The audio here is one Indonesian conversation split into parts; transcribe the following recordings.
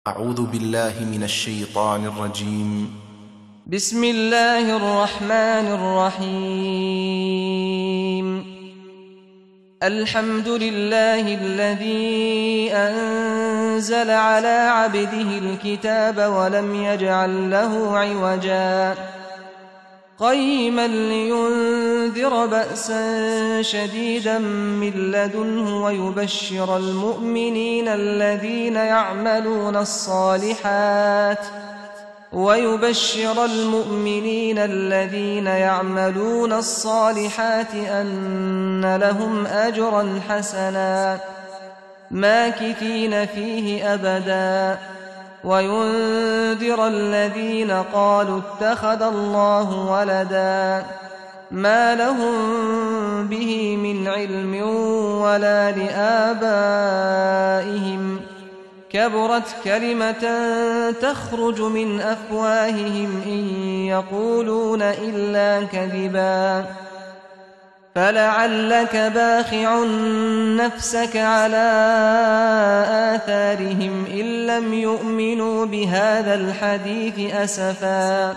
أعوذ بالله من الشيطان الرجيم. بسم الله الرحمن الرحيم. الحمد لله الذي أنزل على عبده الكتاب ولم يجعل له عوجا قيما لينذر بأسا شديدا من لدنه ويبشر المؤمنين الذين يعملون الصالحات أن لهم أجرا حسنا ماكثين فيه أبدا وينذر الذين قالوا اتخذ الله ولدا ما لهم به من علم ولا لآبائهم كبرت كلمة تخرج من أفواههم إن يقولون إلا كذبا فلعلك باخع نفسك على آثارهم إن لم يؤمنوا بهذا الحديث أسفا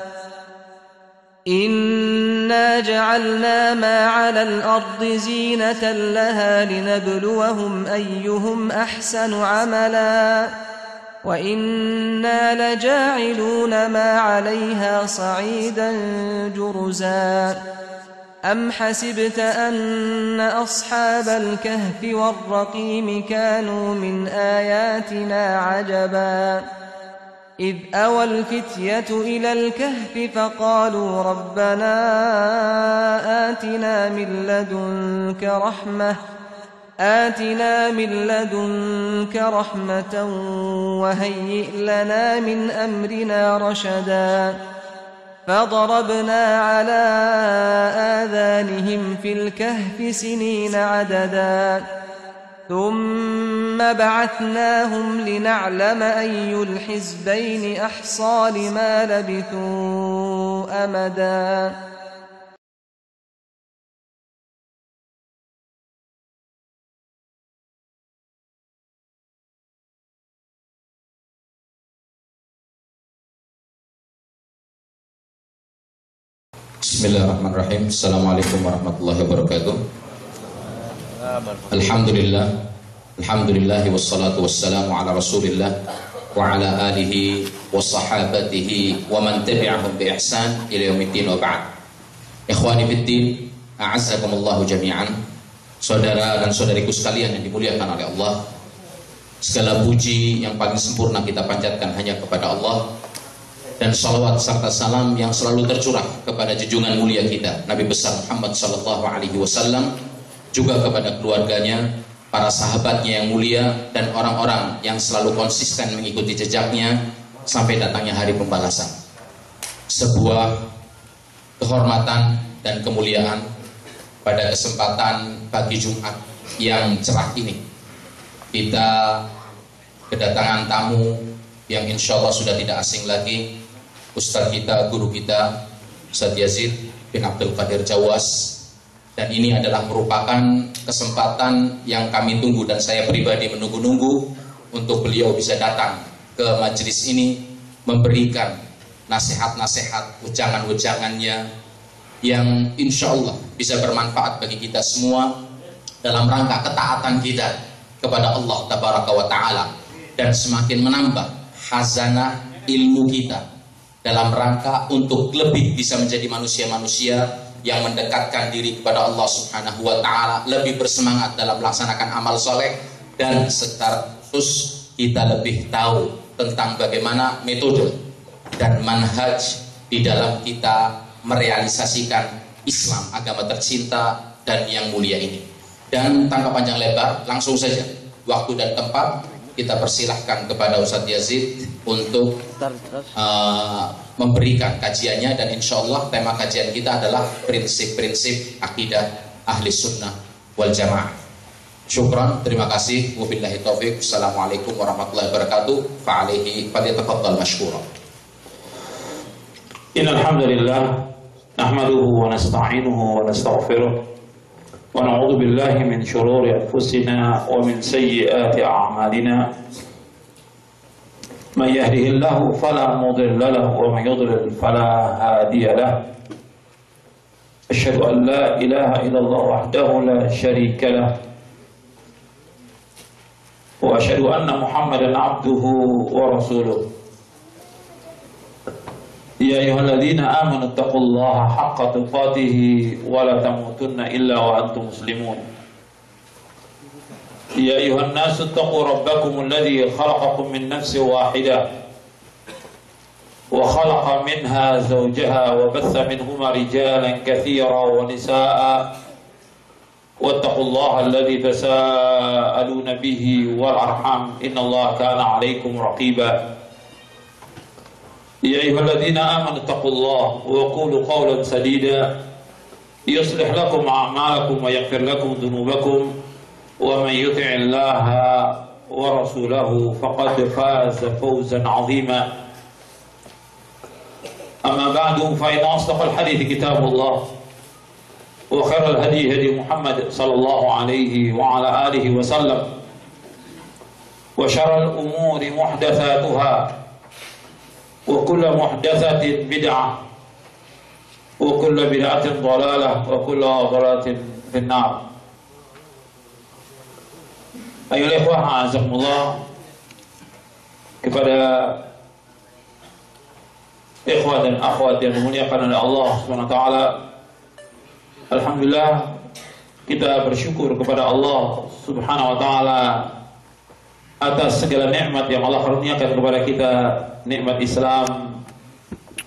إنا جعلنا ما على الأرض زينة لها لنبلوهم أيهم أحسن عملا وإنا لجاعلون ما عليها صعيدا جرزا أم حسبت أن أصحاب الكهف والرقيم كانوا من آياتنا عجبا إذ أوى الفتية إلى الكهف فقالوا ربنا آتنا من لدنك رحمة وهيئ لنا من أمرنا رشدا فضربنا على آذانهم في الكهف سنين عددا ثم بعثناهم لنعلم أي الحزبين أحصى لما لبثوا أمدا. Bismillahirrahmanirrahim. Assalamualaikum warahmatullahi wabarakatuh. Alhamdulillah wassalatu wassalamu ala Rasulillah wa ala alihi wa sahabatihi wa man tabi'ahum bi ihsan ila yaumiddin wa ba'd. Ikhwani fiddin, a'azzakumullahu jami'an. Saudara dan saudariku sekalian yang dimuliakan oleh Allah, segala puji yang paling sempurna kita panjatkan hanya kepada Allah, dan salawat serta salam yang selalu tercurah kepada junjungan mulia kita Nabi besar Muhammad sallallahu alaihi wasallam, juga kepada keluarganya, para sahabatnya yang mulia, dan orang-orang yang selalu konsisten mengikuti jejaknya sampai datangnya hari pembalasan. Sebuah kehormatan dan kemuliaan pada kesempatan pagi Jumat yang cerah ini, kita kedatangan tamu yang insya Allah sudah tidak asing lagi, Ustadz kita, guru kita, Ustadz Yazid bin Abdul Qadir Jawas. Dan ini adalah merupakan kesempatan yang kami tunggu, dan saya pribadi menunggu-nunggu untuk beliau bisa datang ke majelis ini, memberikan nasihat-nasihat, ujangan-ujangannya yang insya Allah bisa bermanfaat bagi kita semua dalam rangka ketaatan kita kepada Allah Tabaraka wa Ta'ala, dan semakin menambah khazanah ilmu kita dalam rangka untuk lebih bisa menjadi manusia-manusia yang mendekatkan diri kepada Allah Subhanahu wa Ta'ala, lebih bersemangat dalam melaksanakan amal soleh, dan sekaligus kita lebih tahu tentang bagaimana metode dan manhaj di dalam kita merealisasikan Islam, agama tercinta dan yang mulia ini. Dan tanpa panjang lebar, langsung saja waktu dan tempat kita persilahkan kepada Ustadz Yazid untuk memberikan kajiannya, dan insya Allah tema kajian kita adalah prinsip-prinsip akidah ahli sunnah wal jamaah. Syukran, terima kasih. Wabillahi taufiq. Assalamualaikum warahmatullahi wabarakatuh. Fa'alaihi falyatafaddal mashkura. Innal hamdalillah nahmaduhu wa nasta'inuhu wa nastaghfiruh wa na'udzu billahi min shururi anfusina wa min sayyiati a'malina. من يهده الله فلا مضل له ومن يضلل فلا هادي له أشهد أن لا إله إلا الله وحده لا شريك له وأشهد أن محمدا عبده ورسوله يا أيها الذين آمنوا اتقوا الله حق تقاته ولا تموتن إلا وأنتم مسلمون يا أيها الناس اتقوا ربكم الذي خلقكم من نفس واحدة وخلق منها زوجها وبث منهما رجالا كثيرا ونساء واتقوا الله الذي تساءلون به والأرحام إن الله كان عليكم رقيبا يا أيها الذين آمنوا اتقوا الله وقولوا قولا سديدا يصلح لكم أعمالكم ويغفر لكم ذنوبكم ومن يطع الله ورسوله فقد فاز فوزا عظيما أما بعد فإن أصدق الحديث كتاب الله وخير الهدي هدي محمد صلى الله عليه وعلى آله وسلم وشر الأمور محدثاتها وكل محدثة بدعة وكل بدعة ضلالة وكل ضلالة في النار. Ayolah ikhwah, a'azakumullah, kepada ikhwah dan akhwat yang dimuliakan oleh Allah SWT. Alhamdulillah, kita bersyukur kepada Allah Subhanahu wa ta'ala atas segala nikmat yang Allah karuniakan kepada kita, nikmat Islam,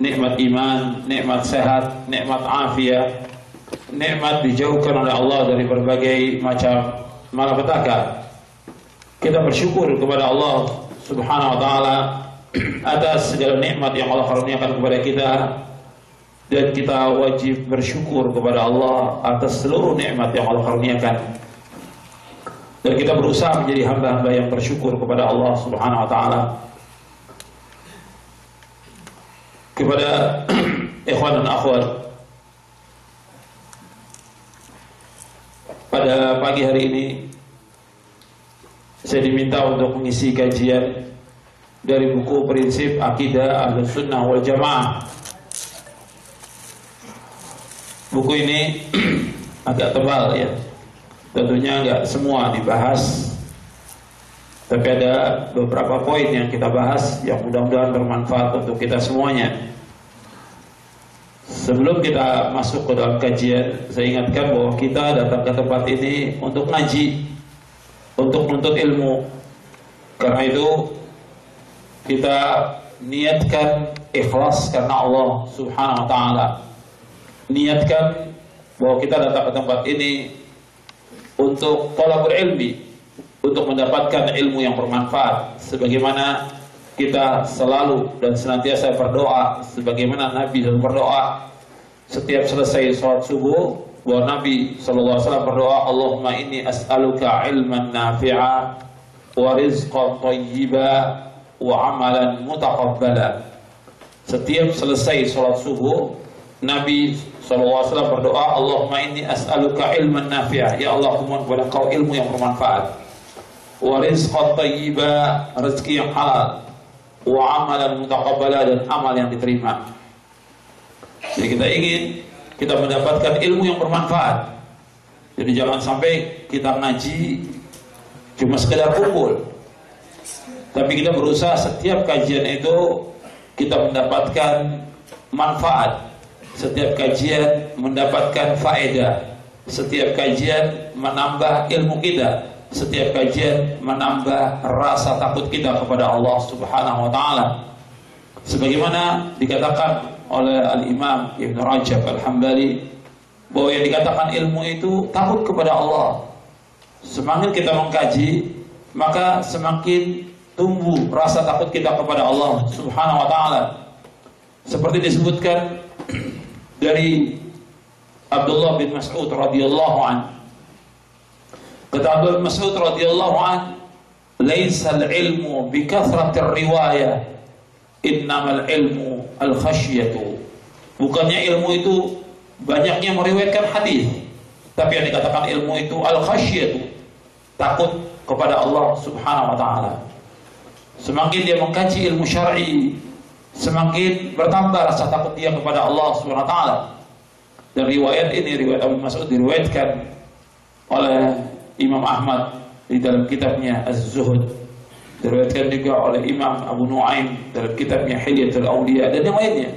nikmat iman, nikmat sehat, nikmat afiat, nikmat dijauhkan oleh Allah dari berbagai macam malapetaka. Kita bersyukur kepada Allah Subhanahu wa ta'ala atas segala nikmat yang Allah karuniakan kepada kita, dan kita wajib bersyukur kepada Allah atas seluruh nikmat yang Allah karuniakan. Dan kita berusaha menjadi hamba-hamba yang bersyukur kepada Allah Subhanahu wa ta'ala. Kepada ikhwan dan akhwat, pada pagi hari ini saya diminta untuk mengisi kajian dari buku Prinsip Akidah Ahlus Sunnah wal Jamaah. Buku ini agak tebal ya, tentunya nggak semua dibahas, tapi ada beberapa poin yang kita bahas yang mudah-mudahan bermanfaat untuk kita semuanya. Sebelum kita masuk ke dalam kajian, saya ingatkan bahwa kita datang ke tempat ini untuk ngaji, untuk menuntut ilmu. Karena itu kita niatkan ikhlas karena Allah Subhanahu wa ta'ala. Niatkan bahwa kita datang ke tempat ini untuk thalabul ilmi, untuk mendapatkan ilmu yang bermanfaat, sebagaimana kita selalu dan senantiasa berdoa, sebagaimana Nabi berdoa setiap selesai sholat subuh, bahwa Nabi SAW berdoa, Allahumma inni as'aluka ilman nafi'a wa rizqan thayyiba wa amalan mutaqabbala. Setiap selesai sholat subuh, Nabi SAW berdoa, Allahumma inni as'aluka ilman nafi'a, ya Allah, kumohon kepada Engkau ilmu yang bermanfaat, wa rizqan thayyiba, rezeki yang halal, wa amalan mutaqabbala, dan amal yang diterima. Jadi kita ingin kita mendapatkan ilmu yang bermanfaat. Jadi jangan sampai kita ngaji cuma sekedar kumpul, tapi kita berusaha setiap kajian itu kita mendapatkan manfaat, setiap kajian mendapatkan faedah, setiap kajian menambah ilmu kita, setiap kajian menambah rasa takut kita kepada Allah Subhanahu wa ta'ala. Sebagaimana dikatakan oleh Al-Imam Ibn Rajab Al-Hambali, bahwa yang dikatakan ilmu itu takut kepada Allah. Semakin kita mengkaji, maka semakin tumbuh rasa takut kita kepada Allah Subhanahu wa ta'ala. Seperti disebutkan dari Abdullah bin Mas'ud radhiyallahu anhu. Kata Abdullah bin Mas'ud radhiyallahu anhu, "Laisa al-ilmu bi kathratir riwayah, innamal ilmu al-khasyatu." Bukannya ilmu itu banyaknya meriwayatkan hadis, tapi yang dikatakan ilmu itu al-khasyatu, takut kepada Allah Subhanahu wa ta'ala. semakin dia mengkaji ilmu syar'i, semakin bertambah rasa takut dia kepada Allah Subhanahu wa taala. Dan riwayat ini, riwayat Abu Mas'ud, diriwayatkan oleh Imam Ahmad di dalam kitabnya Az-Zuhud, diriwayatkan juga oleh Imam Abu Nuaim dalam kitabnya Hilyatul Awliya, dan yang lainnya.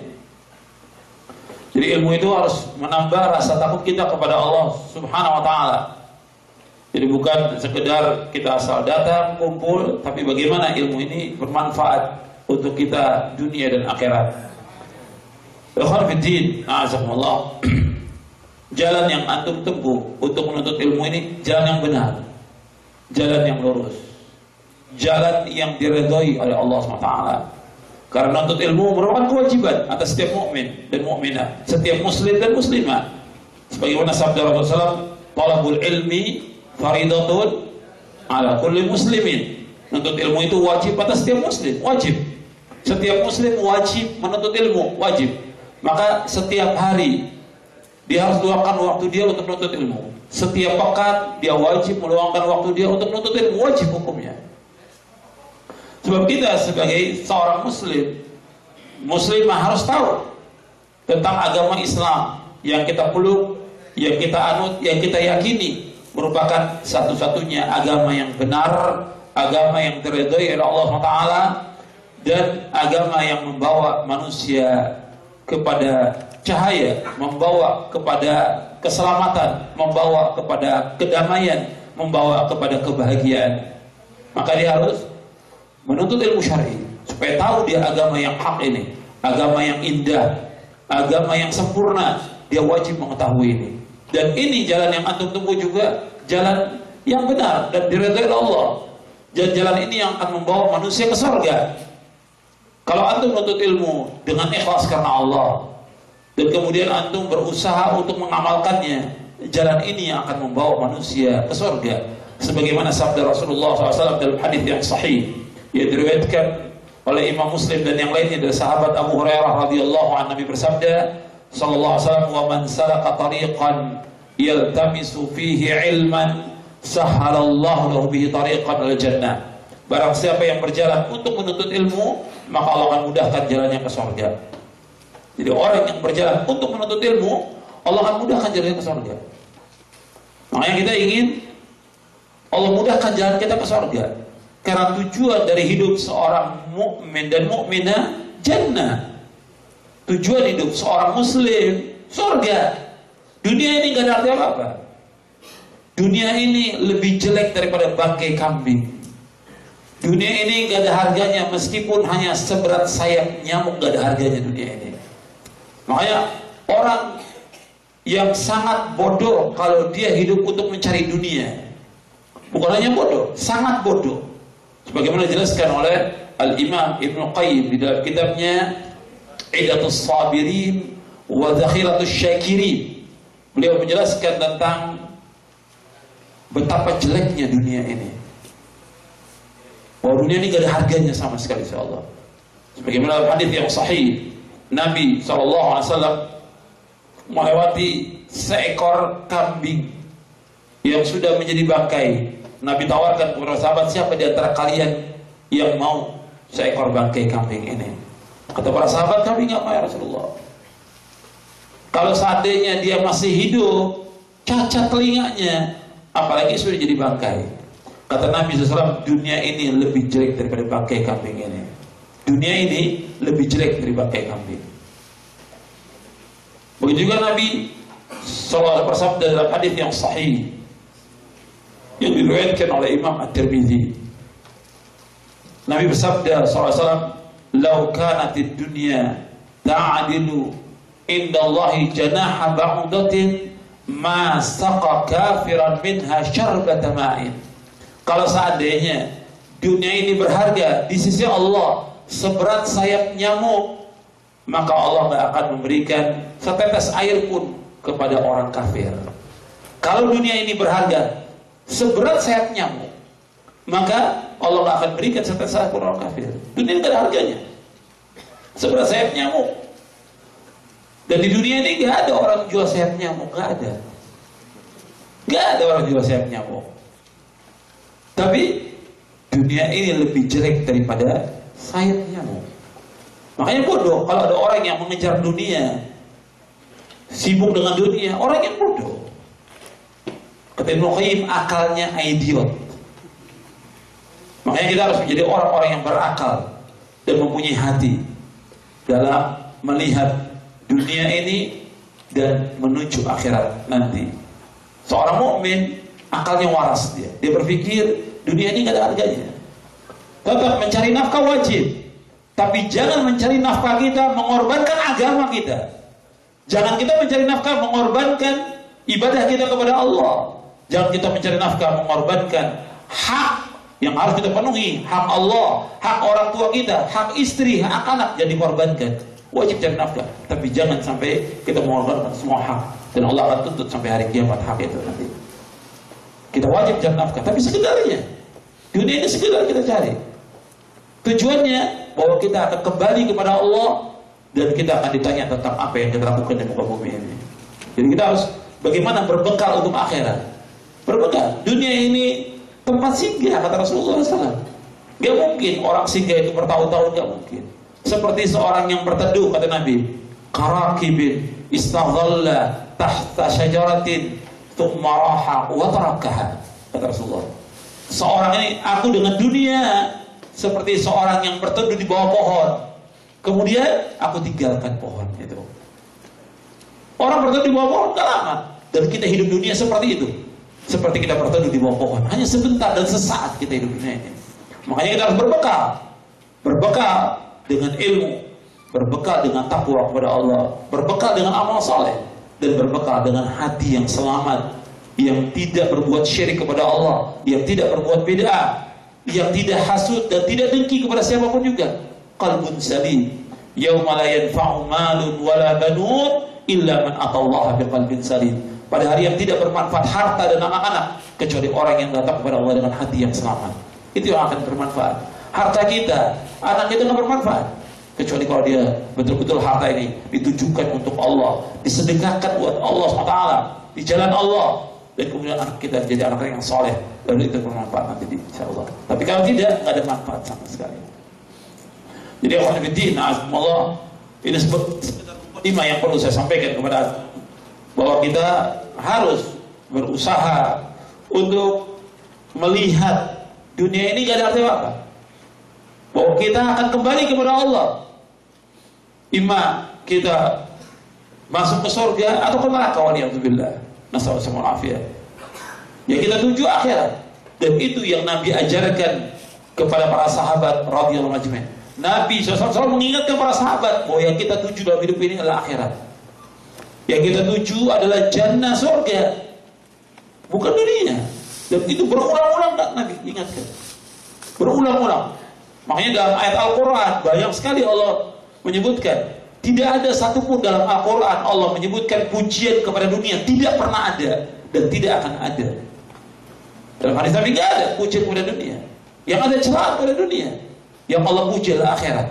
Jadi ilmu itu harus menambah rasa takut kita kepada Allah Subhanahu wa taala. Jadi bukan sekedar kita asal datang, kumpul, tapi bagaimana ilmu ini bermanfaat untuk kita dunia dan akhirat. Ikhwan fiddin, a'azakumullah. Jalan yang antum tempuh untuk menuntut ilmu ini jalan yang benar, jalan yang lurus, jalan yang diridhai oleh Allah SWT. Karena menuntut ilmu merupakan kewajiban atas setiap mukmin dan mukminah, setiap muslim dan muslimah. Sebagaimana sabda Rasulullah SAW, talabul ilmi faridatun ala kulli muslimin. Menuntut ilmu itu wajib atas setiap muslim, wajib. Setiap muslim wajib menuntut ilmu, wajib. Maka setiap hari dia harus luangkan waktu dia untuk menuntut ilmu. Setiap pekan dia wajib meluangkan waktu dia untuk menuntut ilmu, wajib hukumnya. Sebab kita sebagai seorang muslim, muslimah harus tahu tentang agama Islam yang kita peluk, yang kita anut, yang kita yakini merupakan satu-satunya agama yang benar, agama yang diridhai oleh Allah SWT, dan agama yang membawa manusia kepada cahaya, membawa kepada keselamatan, membawa kepada kedamaian, membawa kepada kebahagiaan. Maka dia harus menuntut ilmu syar'i supaya tahu dia agama yang hak ini, agama yang indah, agama yang sempurna. Dia wajib mengetahui ini. Dan ini jalan yang antum tempuh juga jalan yang benar dan diridhai Allah. Dan jalan ini yang akan membawa manusia ke surga. Kalau antum menuntut ilmu dengan ikhlas karena Allah, dan kemudian antum berusaha untuk mengamalkannya, jalan ini yang akan membawa manusia ke surga. Sebagaimana sabda Rasulullah SAW dalam hadis yang sahih, yang diriwayatkan oleh Imam Muslim dan yang lainnya dari sahabat Abu Hurairah radhiyallahu anhu, Nabi bersabda sallallahu alaihi wasallam, "Wa man salaka tariqan yaltamisu fihi ilman, sahhalallahu lahu bihi tariqan ilal jannah." Barang siapa yang berjalan untuk menuntut ilmu, maka Allah akan mudahkan jalannya ke surga. Jadi orang yang berjalan untuk menuntut ilmu, Allah akan mudahkan jalannya ke surga. Makanya kita ingin Allah mudahkan jalan kita ke surga. Karena tujuan dari hidup seorang mukmin dan mukminah jannah. Tujuan hidup seorang muslim surga. Dunia ini gak ada arti apa-apa. Dunia ini lebih jelek daripada bangkai kambing. Dunia ini gak ada harganya, meskipun hanya seberat sayap nyamuk, gak ada harganya dunia ini. Makanya orang yang sangat bodoh kalau dia hidup untuk mencari dunia. Bukan hanya bodoh, sangat bodoh. Sebagaimana dijelaskan oleh Al-Imam Ibnu Qayyim di dalam kitabnya Iddatus Sabirin wa Zakhiratus Syakirin. Beliau menjelaskan tentang betapa jeleknya dunia ini. Bahwa dunia ini gak ada harganya sama sekali, insyaallah. Sebagaimana dalam hadis yang sahih, Nabi SAW melewati seekor kambing yang sudah menjadi bangkai. Nabi tawarkan kepada sahabat, siapa di antara kalian yang mau seekor bangkai kambing ini? Kata para sahabat, kami nggak mau ya Rasulullah. Kalau seandainya dia masih hidup, cacat telinganya, apalagi sudah jadi bangkai. Kata Nabi SAW, dunia ini lebih jelek daripada bangkai kambing ini. Dunia ini lebih jelek dari bangkai kambing. Begitu juga Nabi SAW bersabda dalam hadis yang sahih yang diriwayatkan oleh Imam At-Tirmidzi. Nabi bersabda SAW, "Lau kanatid dunya ta'dilu indallahi janaha ba'udatin ma saqa kafiran minha syarbata ma'in." Kalau seandainya dunia ini berharga di sisi Allah seberat sayap nyamuk, maka Allah tidak akan memberikan setetes air pun kepada orang kafir. Kalau dunia ini berharga seberat sayap nyamuk, maka Allah tidak akan berikan setetes air pun orang kafir. Dunia tidak ada harganya, seberat sayap nyamuk. Dan di dunia ini tidak ada orang jual sayap nyamuk, tidak ada. Tidak ada orang jual sayap nyamuk. Tapi dunia ini lebih jelek daripada sayap nyamuk. Makanya bodoh kalau ada orang yang mengejar dunia, sibuk dengan dunia, orang yang bodoh. Kata Ibnu Qayyim, akalnya idiot. Makanya kita harus menjadi orang-orang yang berakal dan mempunyai hati dalam melihat dunia ini dan menuju akhirat nanti. Seorang mukmin akalnya waras dia. Dia berpikir dunia ini gak ada harganya. Tetap mencari nafkah wajib, tapi jangan mencari nafkah kita mengorbankan agama kita. Jangan kita mencari nafkah mengorbankan ibadah kita kepada Allah. Jangan kita mencari nafkah mengorbankan hak yang harus kita penuhi, hak Allah, hak orang tua kita, hak istri, hak anak, jadi dikorbankan. Wajib cari nafkah, tapi jangan sampai kita mengorbankan semua hak, dan Allah akan tuntut sampai hari kiamat hak itu nanti. Kita wajib cari nafkah, tapi sekedarnya. Dunia ini sekedar kita cari. Tujuannya bahwa kita akan kembali kepada Allah dan kita akan ditanya tentang apa yang kita lakukan di muka bumi ini. Jadi kita harus bagaimana berbekal untuk akhirat. Berbekal. Dunia ini tempat singgah, kata Rasulullah SAW. Gak mungkin orang singgah itu bertahun-tahun, gak mungkin. Seperti seorang yang berteduh, kata Nabi, karakibin istadhalla tahta syajaratin thumma raha wa tarakaha, kata Rasulullah. Seorang ini, aku dengan dunia seperti seorang yang berteduh di bawah pohon, kemudian aku tinggalkan pohon itu. Orang berteduh di bawah pohon gak lama, dan kita hidup dunia seperti itu. Seperti kita berteduh di bawah pohon, hanya sebentar dan sesaat kita hidup dunia ini. Makanya kita harus berbekal. Berbekal dengan ilmu, berbekal dengan takwa kepada Allah, berbekal dengan amal saleh, dan berbekal dengan hati yang selamat, yang tidak berbuat syirik kepada Allah, yang tidak berbuat bid'ah, yang tidak hasud dan tidak dengki kepada siapapun juga. Qalbun salim, yauma la yanfa'u malun wala banun illa man atallaha biqalbin salim. Pada hari yang tidak bermanfaat harta dan anak-anak kecuali orang yang datang kepada Allah dengan hati yang selamat. Itu yang akan bermanfaat. Harta kita, anak kita tidak bermanfaat kecuali kalau dia betul-betul harta ini ditujukan untuk Allah, disedekahkan buat Allah SWT di jalan Allah, dan kemudian anak kita menjadi anak yang soleh, lalu itu bermanfaat nanti insyaallah. Tapi kalau tidak, nggak ada manfaat sama sekali. Jadi Allah, ini sekedar lima yang perlu saya sampaikan kepada bahwa kita harus berusaha untuk melihat dunia ini gak ada arti apa. Bahwa kita akan kembali kepada Allah. Imma kita masuk ke surga atau ke neraka, waliyadzubillah. Nasallallahu alaihi wasallam. Ya kita tuju akhirat. Dan itu yang Nabi ajarkan kepada para sahabat radhiyallahu anhum. Nabi SAW mengingatkan para sahabat bahwa yang kita tuju dalam hidup ini adalah akhirat. Yang kita tuju adalah jannah, surga, bukan dunia. Dan itu berulang-ulang Nabi ingatkan, berulang-ulang. Makanya dalam ayat Al-Quran banyak sekali Allah menyebutkan. Tidak ada satupun dalam Al-Quran Allah menyebutkan pujian kepada dunia. Tidak pernah ada dan tidak akan ada. Dalam hadis Nabi tidak ada pujian kepada dunia. Yang ada celaan kepada dunia. Yang Allah puji adalah akhirat.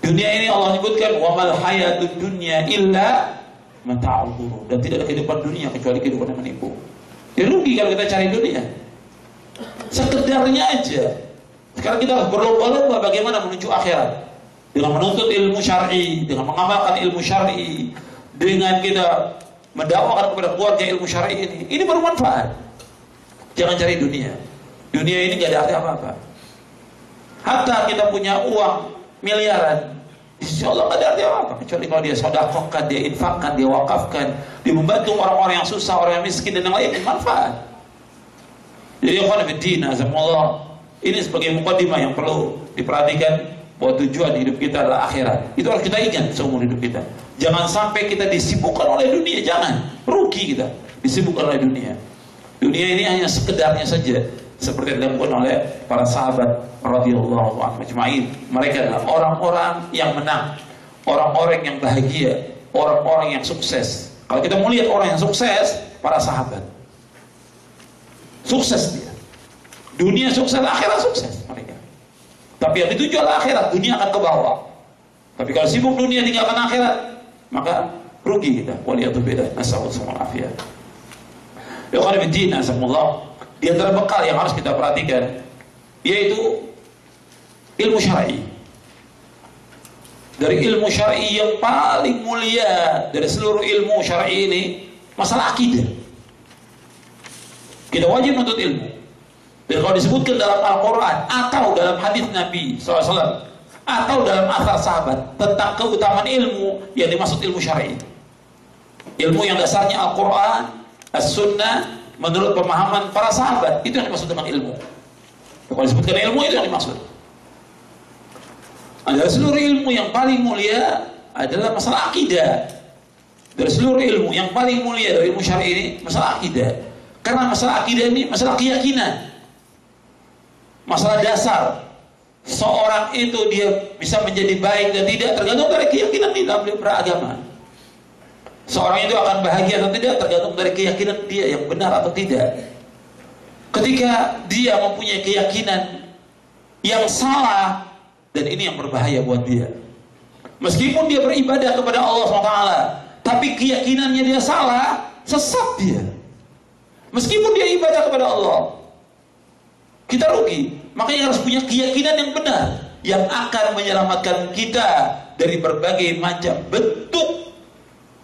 Dunia ini Allah menyebutkan wa mal hayatud dunya illa mata'ul ghurur, dan tidak ada kehidupan dunia kecuali kehidupan yang menipu. Ya rugi kalau kita cari dunia. Sekedarnya aja. Sekarang kita harus berlomba-lomba bagaimana menuju akhirat. Dengan menuntut ilmu syar'i, dengan mengamalkan ilmu syar'i, dengan kita mendakwakan kepada keluarga ilmu syar'i ini. Ini bermanfaat. Jangan cari dunia. Dunia ini gak ada arti apa-apa. Hatta kita punya uang miliaran, insya Allah tidak ada arti apa-apa kecuali kalau dia sedekahkan, dia infakkan, dia wakafkan, dia membantu orang-orang yang susah, orang yang miskin dan yang lain, manfaat. Jadi ini sebagai mukadimah yang perlu diperhatikan, bahwa tujuan hidup kita adalah akhirat. Itu harus kita ingat seumur hidup kita. Jangan sampai kita disibukkan oleh dunia, jangan, rugi kita disibukkan oleh dunia. Dunia ini hanya sekedarnya saja, seperti yang dilakukan oleh para sahabat radhiyallahu anhum ajma'in. Mereka adalah orang-orang yang menang, orang-orang yang bahagia, orang-orang yang sukses. Kalau kita mau lihat orang yang sukses, para sahabat sukses dia. Dunia sukses, akhirat sukses mereka. Tapi yang dituju adalah akhirat, dunia akan ke bawah. Tapi kalau sibuk dunia tinggalkan akhirat, maka rugi kita. Waliyadzubillah, nasallallahu alaihi wasallam. Ya, di antara bekal yang harus kita perhatikan yaitu ilmu syar'i. Dari ilmu syar'i yang paling mulia dari seluruh ilmu syar'i ini, masalah akidah. Kita wajib menuntut ilmu. Dan kalau disebutkan dalam Al-Quran atau dalam hadis Nabi SAW atau dalam athar sahabat tentang keutamaan ilmu, yang dimaksud ilmu syar'i, ilmu yang dasarnya Al-Quran, As-Sunnah, menurut pemahaman para sahabat, itu yang dimaksud dengan ilmu. Kalau disebutkan ilmu, itu yang dimaksud. Dari seluruh ilmu yang paling mulia adalah masalah akidah. Dari seluruh ilmu yang paling mulia dari ilmu syar'i ini masalah akidah. Karena masalah akidah ini masalah keyakinan, masalah dasar. Seorang itu dia bisa menjadi baik dan tidak tergantung dari keyakinan di dalam beragama. Seorang itu akan bahagia atau tidak tergantung dari keyakinan dia yang benar atau tidak. Ketika dia mempunyai keyakinan yang salah, dan ini yang berbahaya buat dia. Meskipun dia beribadah kepada Allah SWT, tapi keyakinannya dia salah, sesat dia. Meskipun dia ibadah kepada Allah, kita rugi. Makanya harus punya keyakinan yang benar, yang akan menyelamatkan kita dari berbagai macam bentuk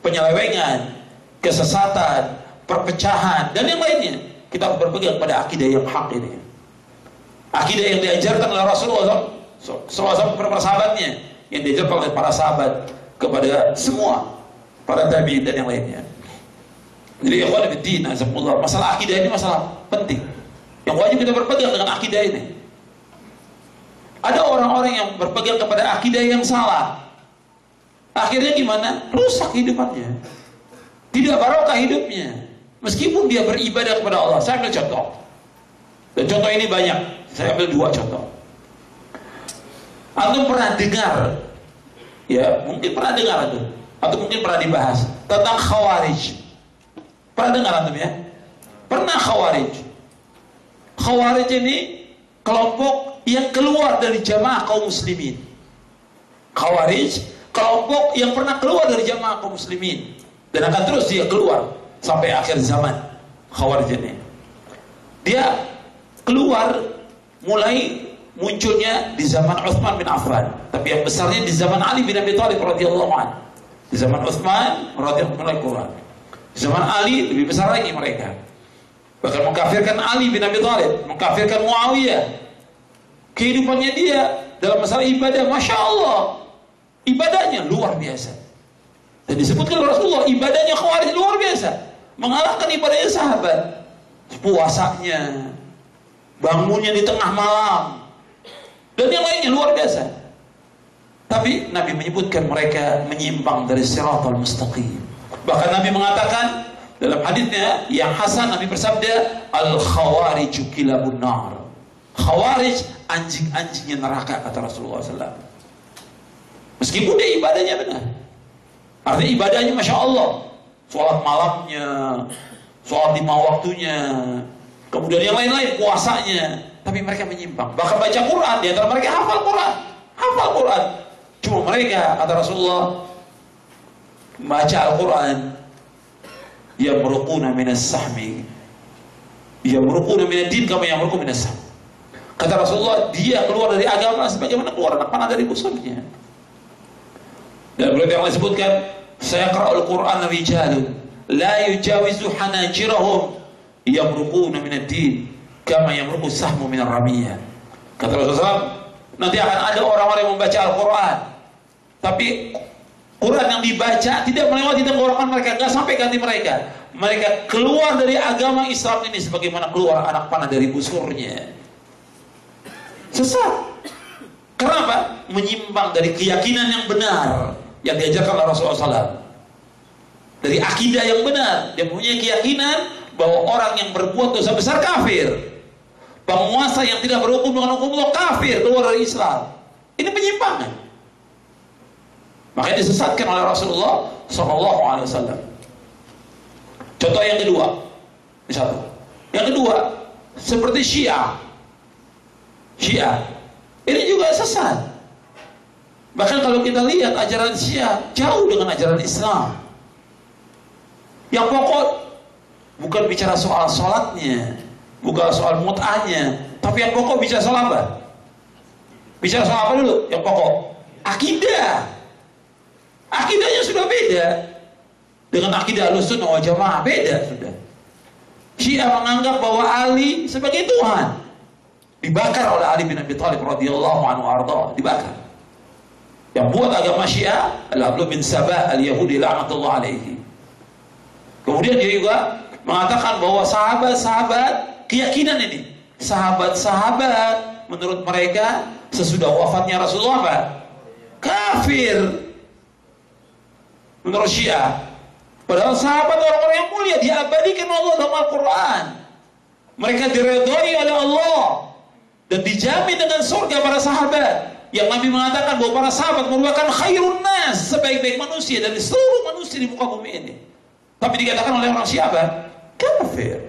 penyelewengan, kesesatan, perpecahan, dan yang lainnya. Kita harus berpegang pada akidah yang hak ini. Akidah yang diajarkan oleh Rasulullah SAW kepada para sahabatnya, yang diajarkan oleh para sahabat kepada semua para tabi'in dan yang lainnya. Jadi ikhwan fillah, azakumullah, masalah akidah ini masalah penting yang wajib kita berpegang dengan akidah ini. Ada orang-orang yang berpegang kepada akidah yang salah, akhirnya gimana? Rusak hidupannya, tidak barokah hidupnya, meskipun dia beribadah kepada Allah. Saya ambil contoh, dan contoh ini banyak. Saya ambil 2 contoh. Antum pernah dengar, ya mungkin pernah dengar atau mungkin pernah dibahas tentang Khawarij. Pernah dengar antum ya? Pernah Khawarij. Khawarij ini kelompok yang keluar dari jamaah kaum muslimin. Khawarij kelompok yang pernah keluar dari jamaah kaum muslimin dan akan terus dia keluar sampai akhir zaman. Khawarij ini dia keluar mulai munculnya di zaman Utsman bin Affan, tapi yang besarnya di zaman Ali bin Abi Thalib radhiyallahu anhu. Di zaman Utsman radhiyallahu anhu, di zaman Ali lebih besar lagi mereka. Bahkan mengkafirkan Ali bin Abi Thalib, mengkafirkan Muawiyah. Kehidupannya dia dalam masalah ibadah, Masya Allah, ibadahnya luar biasa. Dan disebutkan oleh Rasulullah, ibadahnya Khawarij luar biasa, mengalahkan ibadahnya sahabat. Puasanya, bangunnya di tengah malam, dan yang lainnya luar biasa. Tapi Nabi menyebutkan mereka menyimpang dari siratal mustaqim. Bahkan Nabi mengatakan dalam hadisnya yang hasan, Nabi bersabda, al-khawariju kilabun nar. Khawarij anjing-anjingnya neraka, kata Rasulullah SAW. Meskipun dia ibadahnya benar, artinya ibadahnya Masya Allah, sholat malamnya, sholat 5 waktunya, kemudian yang lain-lain, puasanya, tapi mereka menyimpang. Bahkan baca Quran, di antara mereka hafal Quran. Cuma mereka, kata Rasulullah, baca Al-Quran, yamruquna minas sahmi, yamruquna minad-din kama yamruqu minas sahmi. Kata Rasulullah, dia keluar dari agama sebagaimana keluar anak panah dari busurnya. Dan beliau yang disebutkan, sayaqra'ul Qur'an rijalun la yujawizu hanajirahum yamruquna minad-din kama yamruqu sahmu minar ramiyah. Kata Rasulullah, nanti akan ada orang-orang yang membaca Al-Quran, tapi Quran yang dibaca tidak melewati tenggorokan mereka, nggak sampai ke hati mereka. Mereka keluar dari agama Islam ini sebagaimana keluar anak panah dari busurnya. Sesat. Kenapa? Menyimpang dari keyakinan yang benar yang diajarkan oleh Rasulullah SAW. Dari akidah yang benar, dia punya keyakinan bahwa orang yang berbuat dosa besar kafir, penguasa yang tidak berhukum dengan hukum Allah kafir, keluar dari Islam. Ini penyimpangan. Makanya disesatkan oleh Rasulullah SAW. Contoh yang kedua, ini satu. Yang kedua, seperti Syiah. Ini juga sesat. Bahkan kalau kita lihat ajaran Syiah jauh dengan ajaran Islam. Yang pokok bukan bicara soal sholatnya, bukan soal mut'ahnya, Tapi yang pokok bicara soal apa? Bicara soal apa dulu? Yang pokok akidah. Akidahnya sudah beda dengan akidah Ahlussunnah wal Jamaah, beda sudah. Syiah menganggap bahwa Ali sebagai Tuhan, dibakar oleh Ali bin Abi Thalib radhiyallahu anhu arda, dibakar. Yang buat agama Syiah adalah Abdullah bin Sabah al-Yahudi la'natullah alaihi. Kemudian dia juga mengatakan bahwa sahabat-sahabat, keyakinan ini, sahabat-sahabat menurut mereka sesudah wafatnya Rasulullah apa? Kafir. Menurut Syiah. Padahal sahabat orang-orang yang mulia diabadikan Allah dalam Al-Quran. Mereka diredhoi oleh Allah dan dijamin dengan surga para sahabat. Yang Nabi mengatakan bahwa para sahabat merupakan khairun nas, sebaik-baik manusia dari seluruh manusia di muka bumi ini. Tapi dikatakan oleh orang Syiah apa? Kafir.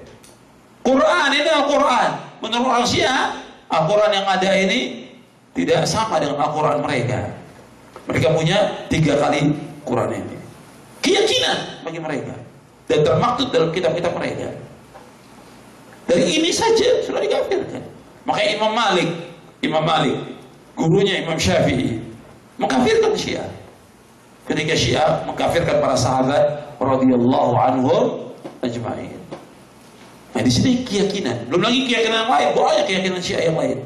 Quran ini Al-Quran. Menurut orang Syiah, Al-Quran yang ada ini tidak sama dengan Al-Quran mereka. Mereka punya 3 kali Quran ini. Keyakinan bagi mereka dan termaktub dalam kitab-kitab mereka. Dari ini saja sudah dikafirkan. Makanya Imam Malik, gurunya Imam Syafi'i, mengkafirkan Syiah. Ketika Syiah mengkafirkan para sahabat radhiyallahu anhum ajma'in. Nah, di sini keyakinan. Belum lagi keyakinan yang lain, banyak keyakinan Syiah yang lain.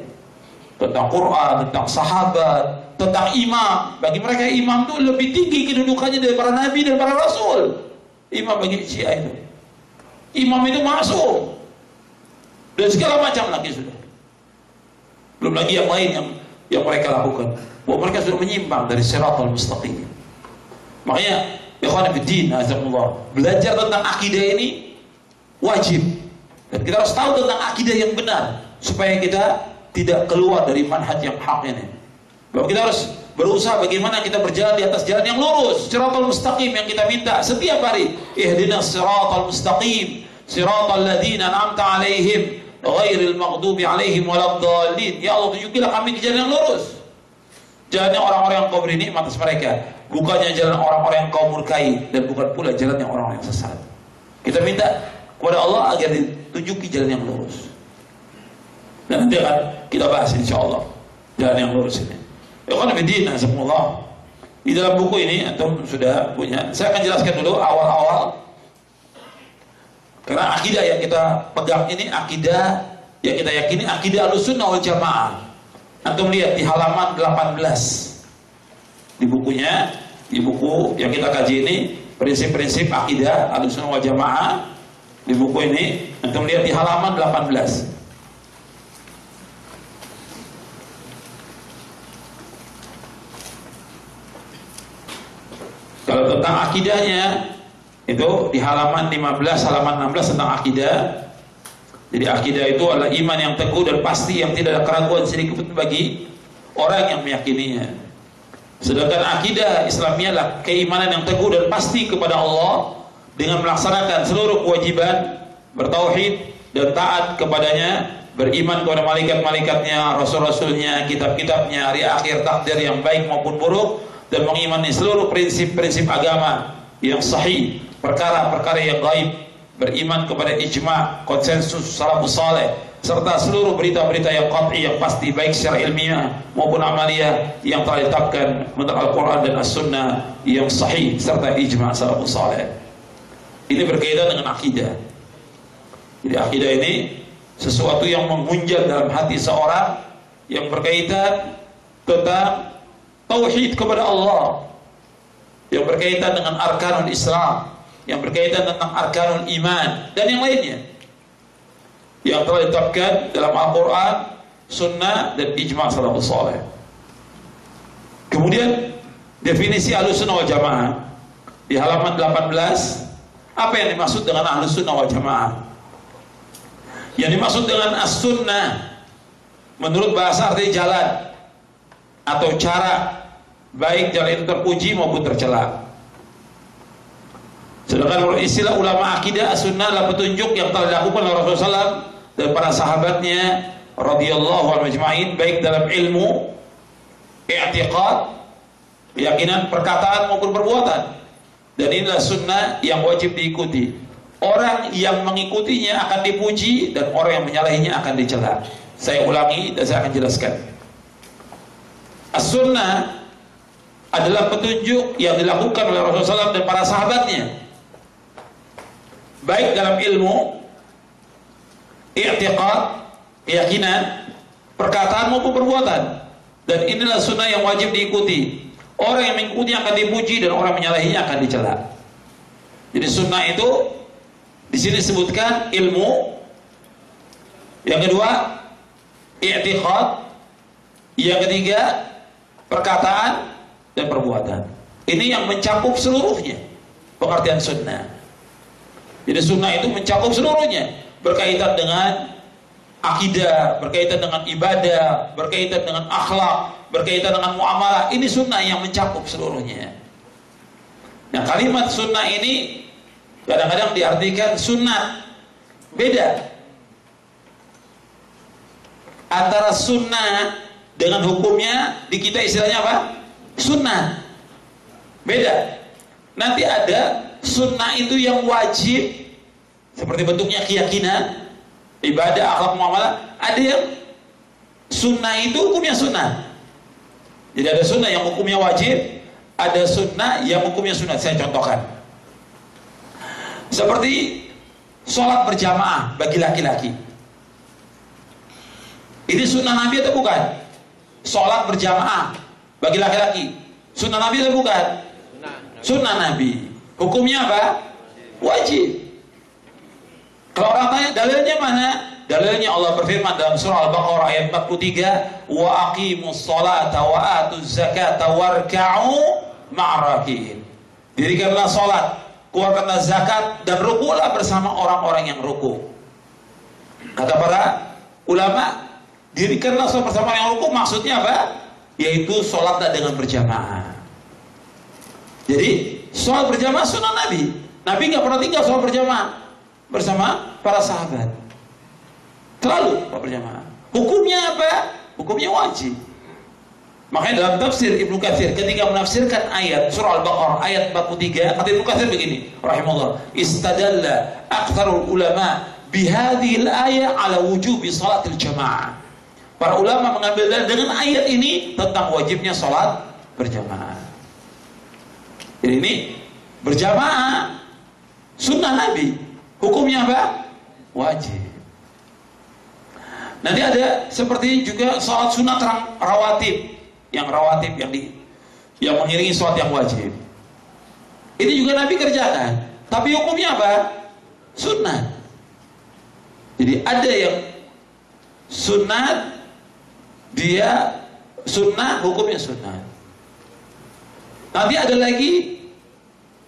Tentang Quran, tentang sahabat, tentang imam. Bagi mereka imam itu lebih tinggi kedudukannya dari para nabi dan para rasul. Imam bagi Syiah itu, imam itu maksum dan segala macam lagi sudah. Belum lagi yang lain yang mereka lakukan, bahwa mereka sudah menyimpang dari siratal mustaqim. Makanya ikhwan fillah, azakumullah, belajar tentang akidah ini wajib, dan kita harus tahu tentang akidah yang benar supaya kita tidak keluar dari manhaj yang hak ini. Bahwa kita harus berusaha bagaimana kita berjalan di atas jalan yang lurus, siratal mustaqim yang kita minta setiap hari. Ihdinas siratal mustaqim, siratal ladzina an'amta 'alaihim ghairil maghdubi 'alaihim waladdallin. Ya Allah, tunjukilah kami ke jalan yang lurus. Jalannya orang-orang yang Kau beri nikmat atas mereka, bukannya jalan orang-orang yang Kau murkai, dan bukan pula jalannya orang-orang yang sesat. Kita minta kepada Allah agar ditunjuki jalan yang lurus. Dan nanti akan kita bahas insyaallah jalan yang lurus ini. Ikhwan fillah, azakumullah. Di dalam buku ini antum sudah punya. Saya akan jelaskan dulu awal-awal. Karena akidah yang kita pegang ini akidah yang kita yakini akidah Ahlussunnah wal Jamaah. Antum lihat di halaman 18. Di bukunya, di buku yang kita kaji ini, prinsip-prinsip akidah Ahlussunnah wal Jamaah. Di buku ini antum lihat di halaman 18. Kalau tentang akidahnya itu di halaman 15, halaman 16 tentang akidah. Jadi akidah itu adalah iman yang teguh dan pasti yang tidak ada keraguan sedikit pun bagi orang yang meyakininya. Sedangkan akidah Islamiyah adalah keimanan yang teguh dan pasti kepada Allah dengan melaksanakan seluruh kewajiban, bertauhid dan taat kepadanya, beriman kepada malaikat-malaikatnya, rasul-rasulnya, kitab-kitabnya, hari akhir, takdir yang baik maupun buruk, dan mengimani seluruh prinsip-prinsip agama yang sahih, perkara-perkara yang gaib, beriman kepada ijma', konsensus salafus saleh, serta seluruh berita-berita yang qat'i, yang pasti, baik secara ilmiah maupun amaliyah yang telah ditetapkan menurut Al-Quran dan As-Sunnah yang sahih, serta ijma' salafus saleh. Ini berkaitan dengan akidah. Jadi akidah ini sesuatu yang menghunjam dalam hati seorang, yang berkaitan tentang tauhid kepada Allah, yang berkaitan dengan arkanul Islam, yang berkaitan tentang arkanul iman, dan yang lainnya yang telah ditetapkan dalam Al-Quran, Sunnah, dan ijma' salafus saleh. Kemudian definisi Ahlussunnah wal Jamaah di halaman 18. Apa yang dimaksud dengan Ahlussunnah wal Jamaah? Yang dimaksud dengan as-sunnah menurut bahasa artinya jalan atau cara, baik jalan yang terpuji maupun tercela. Sedangkan menurut istilah ulama akidah, as-sunnah adalah petunjuk yang telah dilakukan oleh Rasulullah SAW dan para sahabatnya radhiyallahu anhum ajma'in, baik dalam ilmu, i'tiqad, keyakinan, perkataan maupun perbuatan. Dan inilah sunnah yang wajib diikuti. Orang yang mengikutinya akan dipuji dan orang yang menyalahinya akan dicela. Saya ulangi dan saya akan jelaskan. As-sunnah adalah petunjuk yang dilakukan oleh Rasulullah SAW dan para sahabatnya, baik dalam ilmu, i'tiqad, keyakinan, perkataan maupun perbuatan. Dan inilah sunnah yang wajib diikuti. Orang yang mengikuti akan dipuji dan orang menyalahinya akan dicela. Jadi sunnah itu di sini disebutkan ilmu, yang kedua i'tiqad, yang ketiga perkataan dan perbuatan. Ini yang mencakup seluruhnya pengertian sunnah. Jadi sunnah itu mencakup seluruhnya, berkaitan dengan akidah, berkaitan dengan ibadah, berkaitan dengan akhlak, berkaitan dengan muamalah. Ini sunnah yang mencakup seluruhnya. Nah, kalimat sunnah ini kadang-kadang diartikan sunat. Beda antara sunnah dengan hukumnya, di kita istilahnya apa? Sunnah. Beda. Nanti ada sunnah itu yang wajib, seperti bentuknya keyakinan, ibadah, akhlak, muamalah. Ada yang sunnah itu hukumnya sunnah. Jadi ada sunnah yang hukumnya wajib, ada sunnah yang hukumnya sunnah. Saya contohkan. Seperti sholat berjamaah bagi laki-laki. Ini sunnah Nabi atau bukan? Sholat berjamaah bagi laki-laki, sunnah Nabi atau bukan? Sunnah Nabi. Hukumnya apa? Wajib. Kalau orang tanya dalilnya mana? Dalilnya Allah berfirman dalam surah Al-Baqarah ayat 43, wa aqimus sholata wa atuz zakata warka'u ma'rakiin. Dirikanlah sholat, keluarkanlah zakat, dan rukulah bersama orang-orang yang ruku. Kata para ulama, dirikanlah sholat bersama yang ruku maksudnya apa? Yaitu sholatlah dengan berjamaah. Jadi sholat berjamaah sunnah Nabi. Nabi nggak pernah tinggal sholat berjamaah bersama para sahabat. Selalu sholat berjamaah. Hukumnya apa? Hukumnya wajib. Makanya dalam tafsir Ibnu Katsir ketika menafsirkan ayat surah Al-Baqarah ayat 43, kata Ibnu Katsir begini, rahimahullah, istadalla aktsarul ulama bihadhil ayat ala wujubi salatil jamaah. Para ulama mengambil dalil dengan ayat ini tentang wajibnya sholat berjamaah. Jadi ini berjamaah sunnah Nabi, hukumnya apa? Wajib. Nanti ada seperti juga sholat sunat rawatib, yang mengiringi sholat yang wajib. Ini juga Nabi kerjakan, tapi hukumnya apa? Sunnah. Jadi ada yang sunat, dia sunnah, hukumnya sunnah. Nanti ada lagi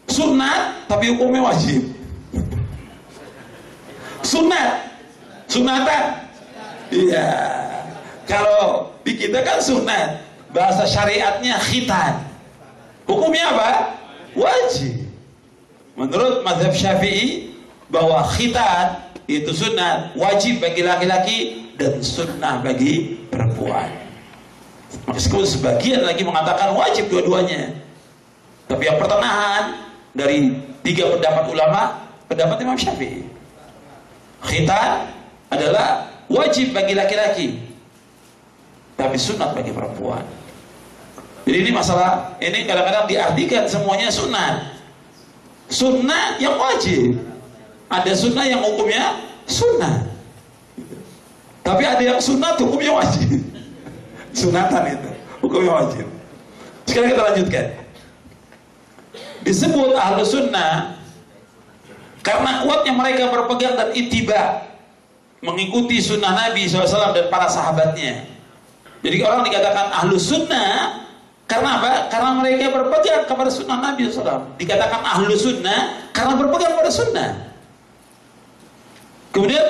sunnah tapi hukumnya wajib. Sunatan. Iya. Kalau di kita kan sunat, bahasa syariatnya khitan. Hukumnya apa? Wajib. Menurut mazhab Syafi'i bahwa khitan itu sunat, wajib bagi laki-laki dan sunnah bagi perempuan. Meskipun sebagian lagi mengatakan wajib dua-duanya, tapi yang pertengahan dari tiga pendapat ulama, pendapat Imam Syafi'i, khitan adalah wajib bagi laki-laki tapi sunat bagi perempuan. Jadi ini masalah, ini kadang-kadang diartikan semuanya sunat. Sunnah yang wajib, ada sunnah yang hukumnya sunnah, tapi ada yang sunat hukumnya wajib. Sunatan itu hukumnya wajib. Sekarang kita lanjutkan. Disebut ahlu sunnah karena kuatnya mereka berpegang dan ittiba, mengikuti sunnah Nabi SAW dan para sahabatnya. Jadi orang dikatakan ahlu sunnah karena apa? Karena mereka berpegang kepada sunnah Nabi SAW. Dikatakan ahlu sunnah karena berpegang pada sunnah. Kemudian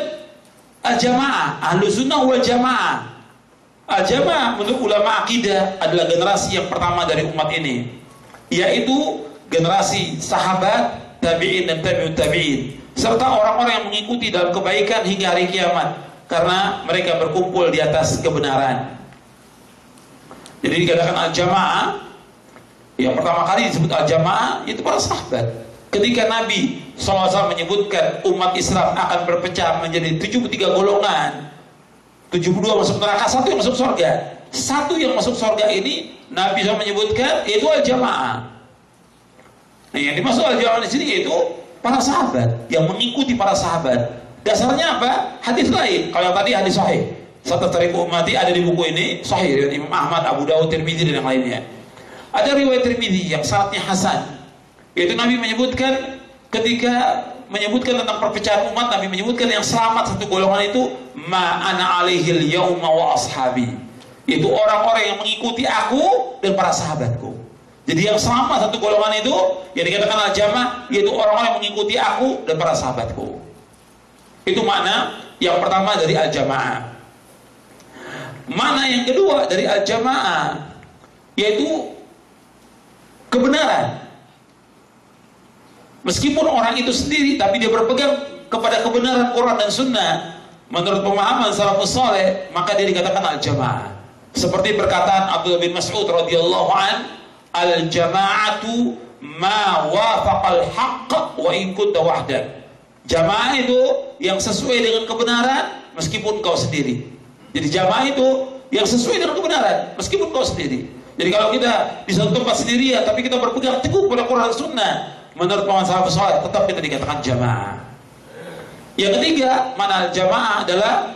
al-jamaah, ahlu sunnah wal jamaah. Al-jamaah menurut ulama akidah adalah generasi yang pertama dari umat ini, yaitu generasi sahabat, tabi'in dan tabi'ut tabi'in, serta orang-orang yang mengikuti dalam kebaikan hingga hari kiamat, karena mereka berkumpul di atas kebenaran. Jadi dikatakan al-jamaah, yang pertama kali disebut al-jamaah itu para sahabat. Ketika Nabi SAW menyebutkan umat Islam akan berpecah menjadi 73 golongan, 72 masuk neraka, 1 yang masuk surga. 1 yang masuk surga ini Nabi SAW menyebutkan yaitu al-jamaah. Nah, yang dimaksud al-jamaah di sini yaitu para sahabat, yang mengikuti para sahabat. Dasarnya apa? Hadis lain. Kalau yang tadi hadis sahih, Satatariku ummati ada di buku ini sahih dari Imam Ahmad, Abu Dawud, Tirmidzi dan yang lainnya. Ada riwayat Tirmidzi yang sanadnya hasan, yaitu Nabi menyebutkan ketika menyebutkan tentang perpecahan umat, Nabi menyebutkan yang selamat satu golongan itu ma ana alaihil yauma wa ashabi, yaitu orang-orang yang mengikuti aku dan para sahabatku. Jadi yang selamat satu golongan itu yang dikatakan al-jamaah, yaitu orang-orang yang mengikuti aku dan para sahabatku. Itu makna yang pertama dari al-jamaah. Makna yang kedua dari al-jamaah yaitu kebenaran. Meskipun orang itu sendiri, tapi dia berpegang kepada kebenaran Quran dan Sunnah menurut pemahaman salafus saleh, maka dia dikatakan al-jamaah. Seperti perkataan Abdullah bin Mas'ud radhiyallahu an, al-jama'atu ma wafaqal haqq wa in kunta wahdak. Jamaah itu yang sesuai dengan kebenaran meskipun kau sendiri. Jadi jamaah itu yang sesuai dengan kebenaran meskipun kau sendiri. Jadi kalau kita di satu tempat sendirian tapi kita berpegang teguh pada Quran dan Sunnah menurut pemahaman salafus saleh, tetap kita dikatakan jamaah. Yang ketiga, mana jamaah adalah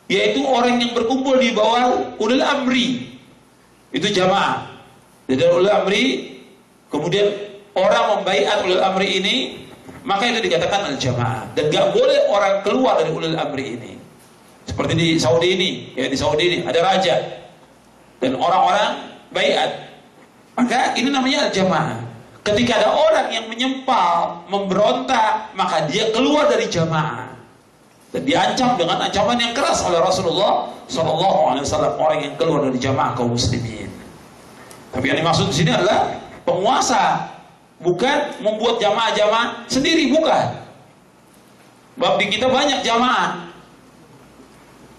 yaitu orang yang berkumpul di bawah ulil amri. Itu jamaah. Jadi ulil amri, kemudian orang membaiat ulil amri ini, maka itu dikatakan al-jamaah. Dan gak boleh orang keluar dari ulil amri ini. Seperti di Saudi ini, ya di Saudi ini ada raja dan orang-orang baiat, maka ini namanya al-jamaah. Ketika ada orang yang menyempal, memberontak, maka dia keluar dari jamaah dan diancam dengan ancaman yang keras oleh Rasulullah SAW, orang yang keluar dari jamaah kaum muslimin. Tapi yang dimaksud di sini adalah penguasa, bukan membuat jamaah-jamaah sendiri, bukan. Bab di kita banyak jamaah.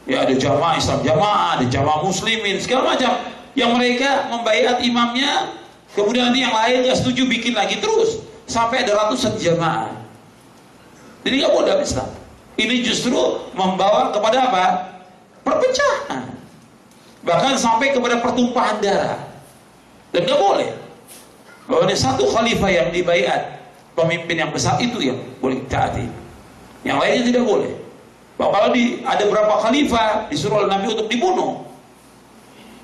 Ya ada jamaah Islam jamaah, ada jamaah muslimin, segala macam. Yang mereka membaiat imamnya, kemudian nanti yang lain nggak setuju bikin lagi terus sampai ada ratusan jamaah. Jadi nggak boleh dalam Islam. Ini justru membawa kepada apa? Perpecahan. Bahkan sampai kepada pertumpahan darah. Dan nggak boleh. Bahwa ini satu khalifah yang dibaiat, pemimpin yang besar itu yang boleh ditaati. Yang lainnya tidak boleh. Bahwa kalau ada berapa khalifah disuruh oleh Nabi untuk dibunuh.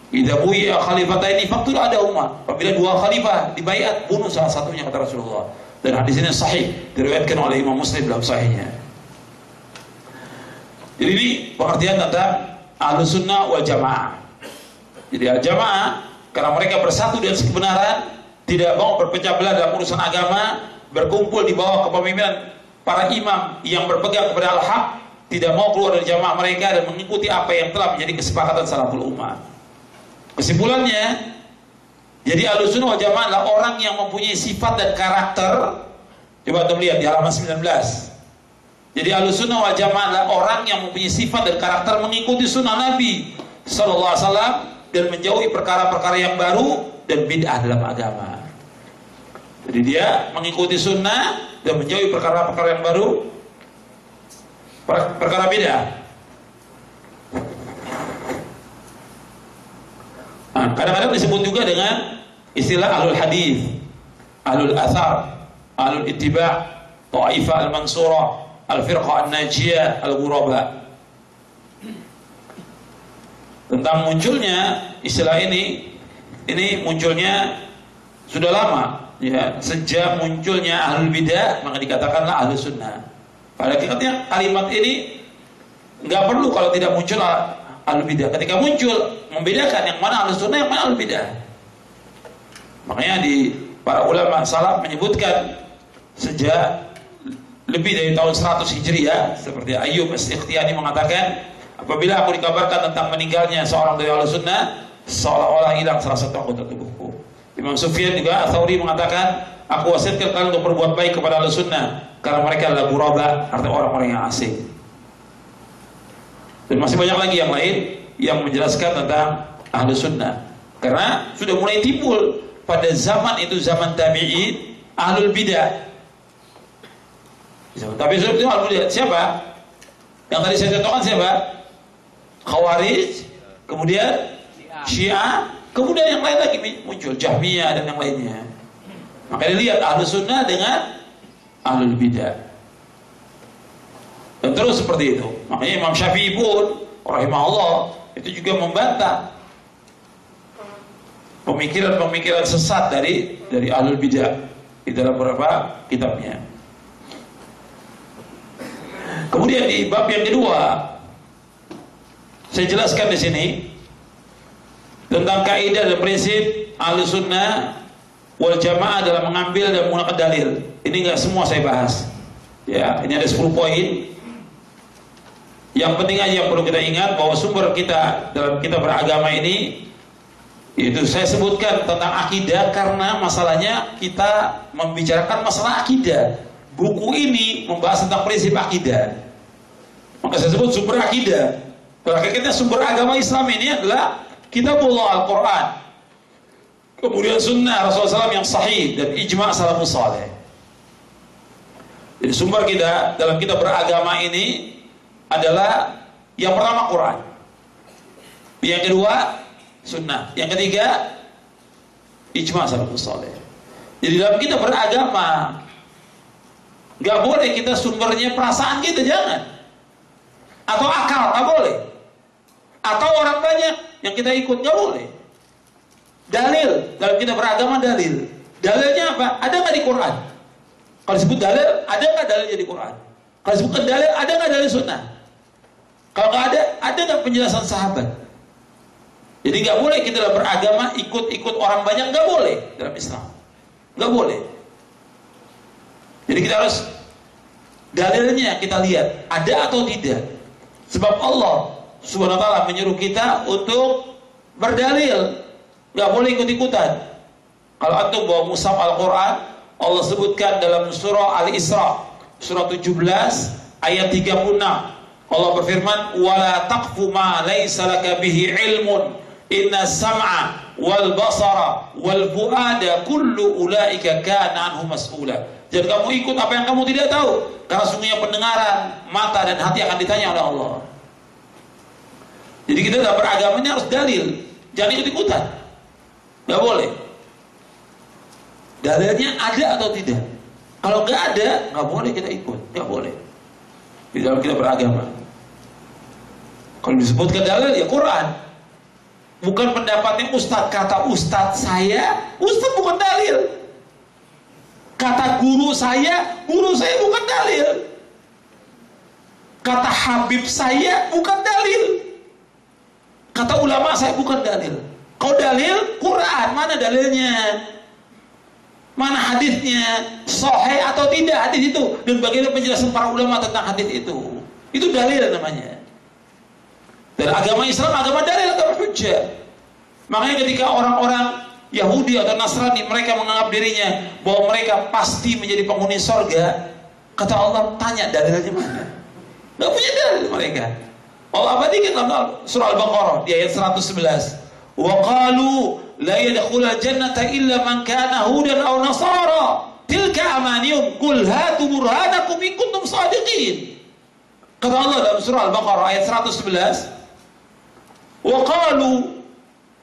Idza buya khalifataini faqtul ada umat. Apabila 2 khalifah dibaiat, bunuh salah satunya, kata Rasulullah. Dan hadis ini sahih, diriwayatkan oleh Imam Muslim dalam sahihnya. Jadi ini pengertian tentang Ahlus Sunnah wal Jamaah. Jadi al-jamaah karena mereka bersatu dengan kebenaran, tidak mau berpecah belah dalam urusan agama, berkumpul di bawah kepemimpinan para imam yang berpegang kepada al-haq, tidak mau keluar dari jamaah mereka dan mengikuti apa yang telah menjadi kesepakatan salaful ummah. Kesimpulannya, jadi Ahlus Sunnah wal Jamaah adalah orang yang mempunyai sifat dan karakter. Coba kita lihat di halaman 19. Jadi Ahlus Sunnah wal Jamaah adalah orang yang mempunyai sifat dan karakter mengikuti sunnah Nabi sallallahu alaihi wasallam dan menjauhi perkara-perkara yang baru dan bid'ah dalam agama. Jadi dia mengikuti sunnah dan menjauhi perkara-perkara yang baru, perkara bid'ah. Nah, kadang-kadang disebut juga dengan istilah ahlul hadis, ahlul athar, ahlul ittiba', ta'ifah al-mansurah, al-firqah an-najiyah, al-ghuraba. Tentang munculnya istilah ini munculnya sudah lama, ya, sejak munculnya ahlul bidah maka dikatakanlah ahlus sunnah. Pada hakikatnya kalimat ini nggak perlu kalau tidak muncul ahlul bidah. Ketika muncul membedakan yang mana ahlus sunnah, yang mana ahlul bidah. Makanya di para ulama salaf menyebutkan sejak lebih dari tahun 100 Hijriah, seperti Ayyub As-Sikhtiyani mengatakan, apabila aku dikabarkan tentang meninggalnya seorang dari ahlus sunnah, seolah-olah hilang salah satu anggota tubuhku. Imam Sufyan juga Ats-Tsauri mengatakan, aku wasiatkan kalian untuk berbuat baik kepada ahlus sunnah karena mereka adalah ghuraba, artinya orang-orang yang asing. Dan masih banyak lagi yang lain yang menjelaskan tentang ahlus sunnah. Karena sudah mulai timbul pada zaman itu, zaman tabi'in, ahlul bidah. Tapi sebelum itu ahlul bidah siapa? Yang tadi saya contohkan siapa? Khawarij, kemudian Syiah, kemudian yang lain lagi muncul, Jahmiyah dan yang lainnya. Makanya lihat Ahlus Sunnah dengan Ahlul Bidah. Dan terus seperti itu. Makanya Imam Syafi'i pun rahimahullah itu juga membantah pemikiran-pemikiran sesat dari Ahlul Bidah di dalam beberapa kitabnya. Kemudian di bab yang kedua, saya jelaskan di sini tentang kaidah dan prinsip Ahlus Sunnah wal Jamaah dalam mengambil dan menggunakan dalil. Ini enggak semua saya bahas. Ya, ini ada 10 poin. Yang penting aja yang perlu kita ingat bahwa sumber kita dalam kita beragama ini itu saya sebutkan tentang akidah karena masalahnya kita membicarakan masalah akidah. Buku ini membahas tentang prinsip akidah. Maka saya sebut sumber akidah. Hakikatnya sumber agama Islam ini adalah Kitabullah Al-Quran, kemudian Sunnah Rasulullah SAW yang sahih dan ijma' salafus saleh. Jadi sumber kita dalam kita beragama ini adalah yang pertama Quran, yang kedua Sunnah, yang ketiga ijma' salafus saleh. Jadi dalam kita beragama nggak boleh kita sumbernya perasaan kita, jangan, atau akal, nggak boleh, atau orang banyak yang kita ikut, nggak boleh. Dalil dalam kita beragama, dalilnya apa? Ada nggak di Quran? Kalau disebut dalil, ada nggak dalilnya di Quran? Kalau disebutkan dalil, ada nggak dalil Sunnah? Kalau nggak ada nggak penjelasan sahabat? Jadi nggak boleh kita dalam beragama ikut orang banyak, nggak boleh dalam Islam, nggak boleh. Jadi kita harus dalilnya kita lihat ada atau tidak. Sebab Allah Subhanahu wa ta'ala menyuruh kita untuk berdalil, nggak boleh ikut-ikutan. Kalau antum bawa mushaf Al-Quran, Allah sebutkan dalam surah Al-Isra, surah 17 ayat 36. Allah berfirman, "Wala taqfu ma laysa laka bihi ilmun, inna sam'a wal basara wal fuada kullu ulaika kana anhu mas'ula." Jadi kamu ikut apa yang kamu tidak tahu, karena sungguhnya pendengaran, mata dan hati akan ditanya oleh Allah. Jadi kita dalam beragamanya harus dalil, jangan ikut-ikutan, nggak boleh. Dalilnya ada atau tidak. Kalau nggak ada, nggak boleh kita ikut, nggak boleh. Di dalam kita beragama, kalau disebutkan dalil ya Quran, bukan pendapatnya Ustadz. Kata Ustadz saya, Ustadz bukan dalil. Kata guru saya bukan dalil. Kata Habib saya bukan dalil. Kata ulama saya bukan dalil. Kau dalil Quran, mana dalilnya? Mana hadisnya? Sahih atau tidak hadis itu? Dan bagaimana penjelasan para ulama tentang hadis itu? Itu dalil namanya. Dan agama Islam agama dalil, agama hujjah. Makanya ketika orang-orang Yahudi atau Nasrani mereka menganggap dirinya bahwa mereka pasti menjadi penghuni sorga, kata Allah, tanya dalilnya mana? Nggak punya dalil mereka. Allah abadikan dalam surah Al-Baqarah di ayat 111. Wa qalu la yadkhulul jannata illa man kana hudan aw nasara tilka amaniyum qul hatu burhanakum in kuntum shadiqin. Kata Allah dalam surah Al-Baqarah ayat 111. Wa qalu,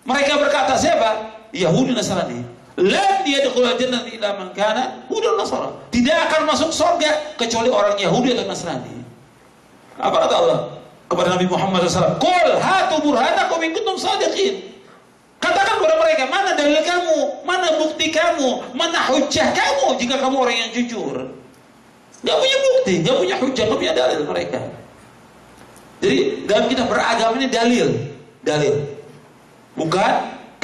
mereka berkata, siapa? Yahudi Nasrani, la yadkhulul jannata illa man kana hudan nasara. Tidak akan masuk surga kecuali orang Yahudi atau Nasrani. Apa kata Allah kepada Nabi Muhammad SAW? Qul hatu burhanakum in kuntum shadiqin. Katakan kepada mereka, mana dalil kamu, mana bukti kamu, mana hujjah kamu jika kamu orang yang jujur. Gak punya bukti, gak punya hujjah, gak punya dalil mereka. Jadi dalam kita beragama ini dalil. Bukan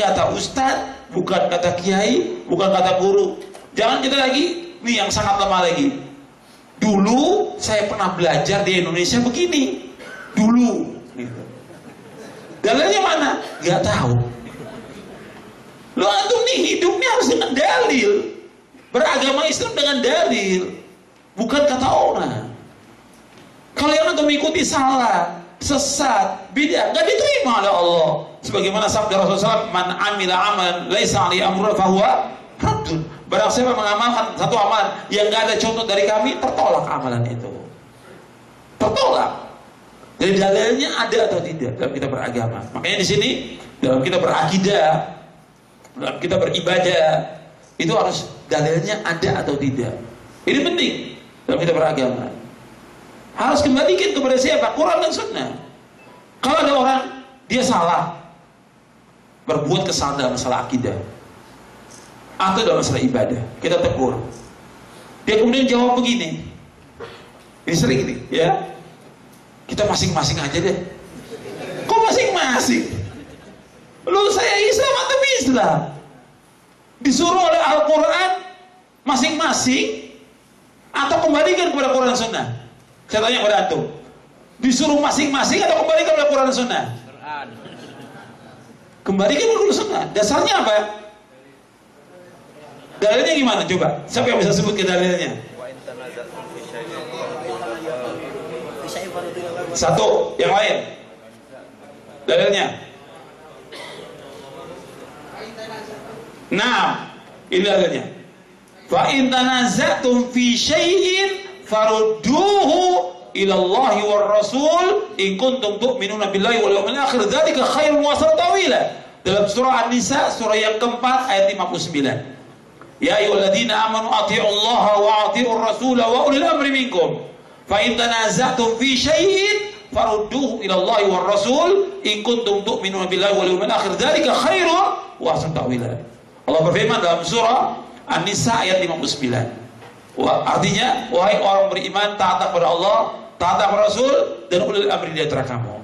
kata ustaz, bukan kata kiai, bukan kata guru. Jangan kita lagi, nih yang sangat lemah lagi. Dulu saya pernah belajar di Indonesia begini. Dulu. Gitu. Dalilnya mana? Gak tahu. Lo antum nih hidupnya harus dengan dalil. Beragama Islam dengan dalil, bukan kata orang. Kalau yang antum ikuti salah, sesat, bid'ah, gak diterima oleh Allah. Sebagaimana sabda Rasulullah SAW, man amila amalan laisa alaihi amruna fahuwa raddun. Barang siapa mengamalkan satu amalan yang gak ada contoh dari kami, tertolak amalan itu. Tertolak. Jadi dalilnya ada atau tidak dalam kita beragama. Makanya di sini dalam kita berakidah, dalam kita beribadah, itu harus dalilnya ada atau tidak. Ini penting dalam kita beragama. Harus kembalikan kepada siapa? Quran dan Sunnah. Kalau ada orang dia salah, berbuat kesalahan dalam masalah akidah atau dalam masalah ibadah, kita tegur. Dia kemudian jawab begini. Ini sering nih, ya. Kita masing-masing aja deh. Kok masing-masing? Lu saya Islam atau Islam? Disuruh oleh Al-Quran masing-masing atau kembalikan kepada Quran Sunnah? Saya tanya kepada antum. Disuruh masing-masing atau kembalikan kepada Quran Sunnah? Kembalikan kepada Quran Sunnah. Dasarnya apa? Dalilnya gimana? Coba. Siapa yang bisa sebut ke dalilnya? Satu, yang lain. Dalilnya. Nah, ini dalilnya. Fa in tanaza'tum fi syai'in farudduhu ila Allah war Rasul in kuntum tu'minuna billahi wal yawmil akhir. Dzalika khairun wa tawila. Dalam surah An-Nisa, surah yang keempat ayat 59. Ya ayyuhalladzina amanu athi'ullaha wa athi'ur rasul wa ulil amri minkum. Fa in tanaza'tum fi syai'in farudduhu ila Allah war Rasul in kuntum tu'minuna billahi wal yawmil akhir. Dzalika khairun wa tawila. Allah berfirman dalam surah An-Nisa ayat 59. Artinya, wahai orang beriman, taat kepada Allah, taat kepada Rasul dan ulil amri di antara kamu.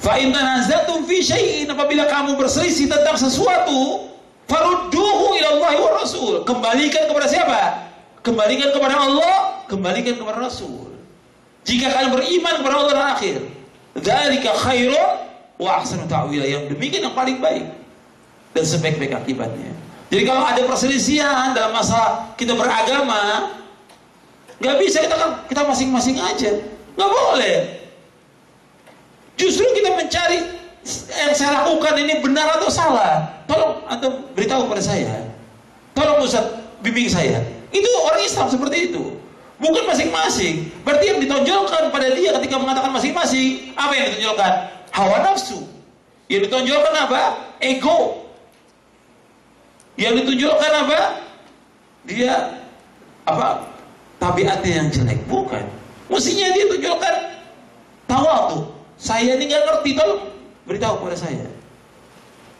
Fa in tanazatum fi syai'in, apabila kamu berselisih tentang sesuatu, farudduhu ila Allah wa Rasul. Kembalikan kepada siapa? Kembalikan kepada Allah, kembalikan kepada Rasul. Jika kalian beriman kepada Allah dan akhir, dzalika khairun wa ahsanu ta'wila. Yang demikian yang paling baik dan sebaik-baik akibatnya. Jadi kalau ada perselisihan dalam masalah kita beragama, nggak bisa kita masing-masing aja, nggak boleh. Justru kita mencari yang saya lakukan ini benar atau salah. Tolong antum beritahu pada saya. Tolong Ustaz bimbing saya. Itu orang Islam seperti itu. Bukan masing-masing. Berarti yang ditonjolkan pada dia ketika mengatakan masing-masing, apa yang ditonjolkan? Hawa nafsu. Yang ditonjolkan apa? Ego. Yang ditunjukkan apa? Dia apa? Tabiatnya yang jelek, bukan. Mestinya dia tunjukkan tawadhu. Saya ini nggak ngerti, tolong beritahu kepada saya.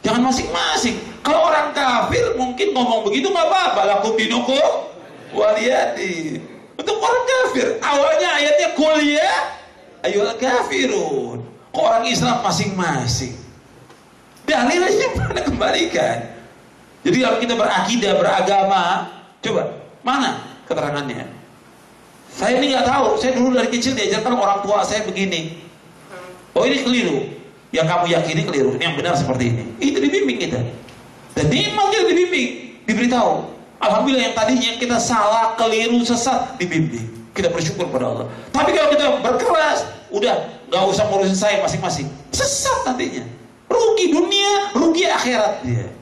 Jangan masing-masing. Kalau orang kafir mungkin ngomong begitu nggak apa-apa. Lakum dinukum waliyadi. Untuk orang kafir, awalnya ayatnya kuliah ayyuhal kafirun. Kok orang Islam masing-masing? Dalilnya mana kembalikan? Jadi kalau kita berakidah, beragama, coba, mana keterangannya? Saya ini nggak tahu, saya dulu dari kecil diajarkan orang tua saya begini. Oh ini keliru, yang kamu yakini keliru, yang benar seperti ini. Itu dibimbing kita. Dan memang kita dibimbing, diberitahu. Alhamdulillah yang tadinya kita salah, keliru, sesat, dibimbing. Kita bersyukur pada Allah. Tapi kalau kita berkeras, udah nggak usah ngurusin saya masing-masing. Sesat nantinya. Rugi dunia, rugi akhirat dia.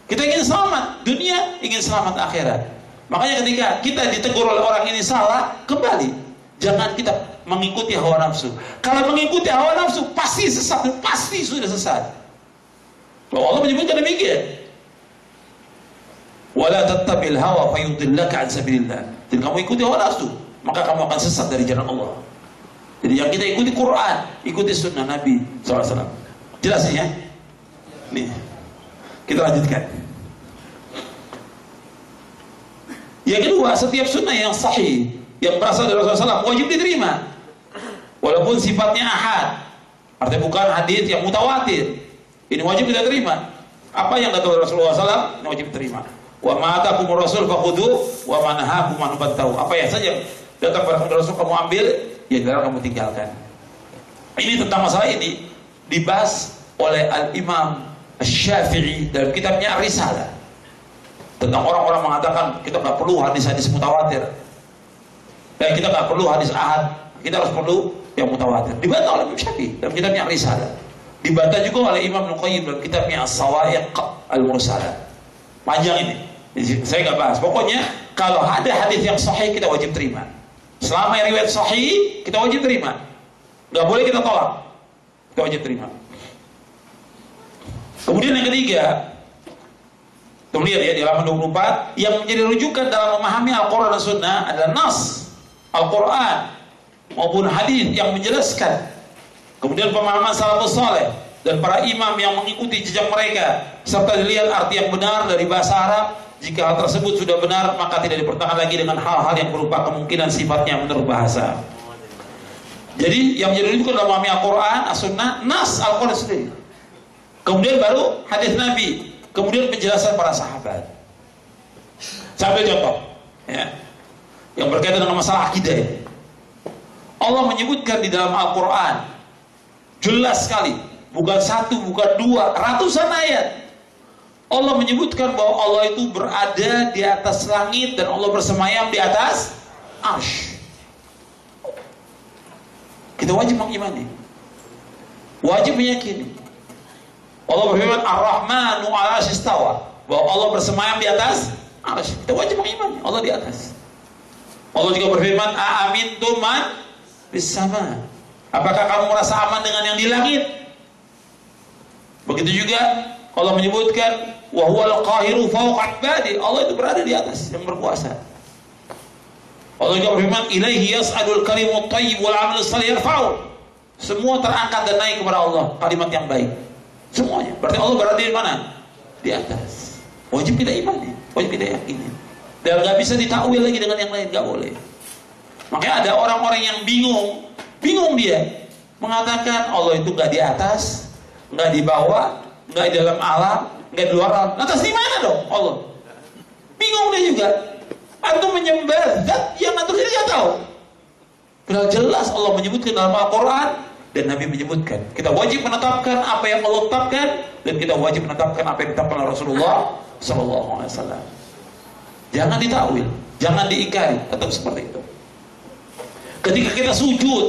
Kita ingin selamat dunia, ingin selamat akhirat. Makanya ketika kita ditegur oleh orang ini salah, kembali. Jangan kita mengikuti hawa nafsu. Kalau mengikuti hawa nafsu, pasti sesat, pasti sudah sesat. Allah menyebutkan demikian. Wala tattabil hawa fayudillaka an sabilillah. Jadi kamu ikuti hawa nafsu, maka kamu akan sesat dari jalan Allah. Jadi yang kita ikuti Quran, ikuti sunnah Nabi SAW. Jelas ya? Nih. Kita lanjutkan. Yang kedua, setiap sunnah yang sahih yang berasal dari Rasulullah SAW wajib diterima, walaupun sifatnya ahad. Artinya bukan hadis yang mutawatir. Ini wajib kita terima. Apa yang datang dari Rasulullah SAW ini wajib diterima. Wa ma atakumur rasul fakhudhu wa ma nahakum anhu fantahu. Apa yang saja datang dari Rasul kamu ambil, yang dilarang kamu tinggalkan. Ini tentang masalah ini dibahas oleh Al-Imam Asy-Syafi'i dalam kitabnya Risalah, tentang orang-orang mengatakan kita nggak perlu hadis-hadis mutawatir, dan kita nggak perlu hadis ahad, kita harus perlu yang mutawatir. Dibantah oleh Imam Syafi'i dalam kitabnya Risalah, dibantah juga oleh Imam Ibnu Qayyim dalam kitabnya As-Sawa'iq Al-Mursalah. Panjang ini, saya nggak bahas. Pokoknya kalau ada hadis yang sahih kita wajib terima. Selama yang riwayat sahih kita wajib terima. Nggak boleh kita tolak, kita wajib terima. Kemudian yang ketiga, kita lihat ya di halaman 24, yang menjadi rujukan dalam memahami Al-Quran dan Sunnah adalah nas Al-Quran maupun hadis yang menjelaskan. Kemudian pemahaman salafus saleh dan para imam yang mengikuti jejak mereka, serta dilihat arti yang benar dari bahasa Arab. Jika hal tersebut sudah benar, maka tidak dipertahankan lagi dengan hal-hal yang berupa kemungkinan sifatnya menurut bahasa. Jadi yang menjadi rujukan dalam memahami Al-Quran, As-Sunnah, nas Al-Quran sendiri. Kemudian baru hadis Nabi, kemudian penjelasan para sahabat. Saya ambil contoh, ya, yang berkaitan dengan masalah akidah. Allah menyebutkan di dalam Al-Quran jelas sekali, bukan satu, bukan dua, ratusan ayat. Allah menyebutkan bahwa Allah itu berada di atas langit dan Allah bersemayam di atas arsy. Kita wajib mengimani, wajib meyakini. Allah berfirman Ar-Rahmanu 'ala arsy istawa, bahwa Allah bersemayam di atas arsy. Kita wajib mengimani Allah di atas. Allah juga berfirman A'amintum man fis sama, apakah kamu merasa aman dengan yang di langit? Begitu juga Allah menyebutkan wa huwal qahiru fawqa 'ibadi, Allah itu berada di atas, yang berkuasa. Allah juga berfirman ilaihi yas'adul kalimut thayyib wal 'amalus shalih yarfa'u. Semua terangkat dan naik kepada Allah, kalimat yang baik. Semuanya. Berarti Allah berada di mana? Di atas. Wajib kita imani, wajib kita yakini. Dan nggak bisa ditakwil lagi dengan yang lain, nggak boleh. Makanya ada orang-orang yang bingung dia mengatakan Allah itu nggak di atas, nggak di bawah, nggak di dalam alam, nggak di luar alam. Lantas di mana dong Allah? Bingung dia juga. Antum menyembah zat yang antum sendiri nggak tahu. Padahal jelas Allah menyebutkan dalam Al-Quran dan Nabi menyebutkan. Kita wajib menetapkan apa yang Allah tetapkan dan kita wajib menetapkan apa yang ditetapkan oleh Rasulullah SAW. Jangan ditakwil, jangan diingkari, tetap seperti itu. Ketika kita sujud,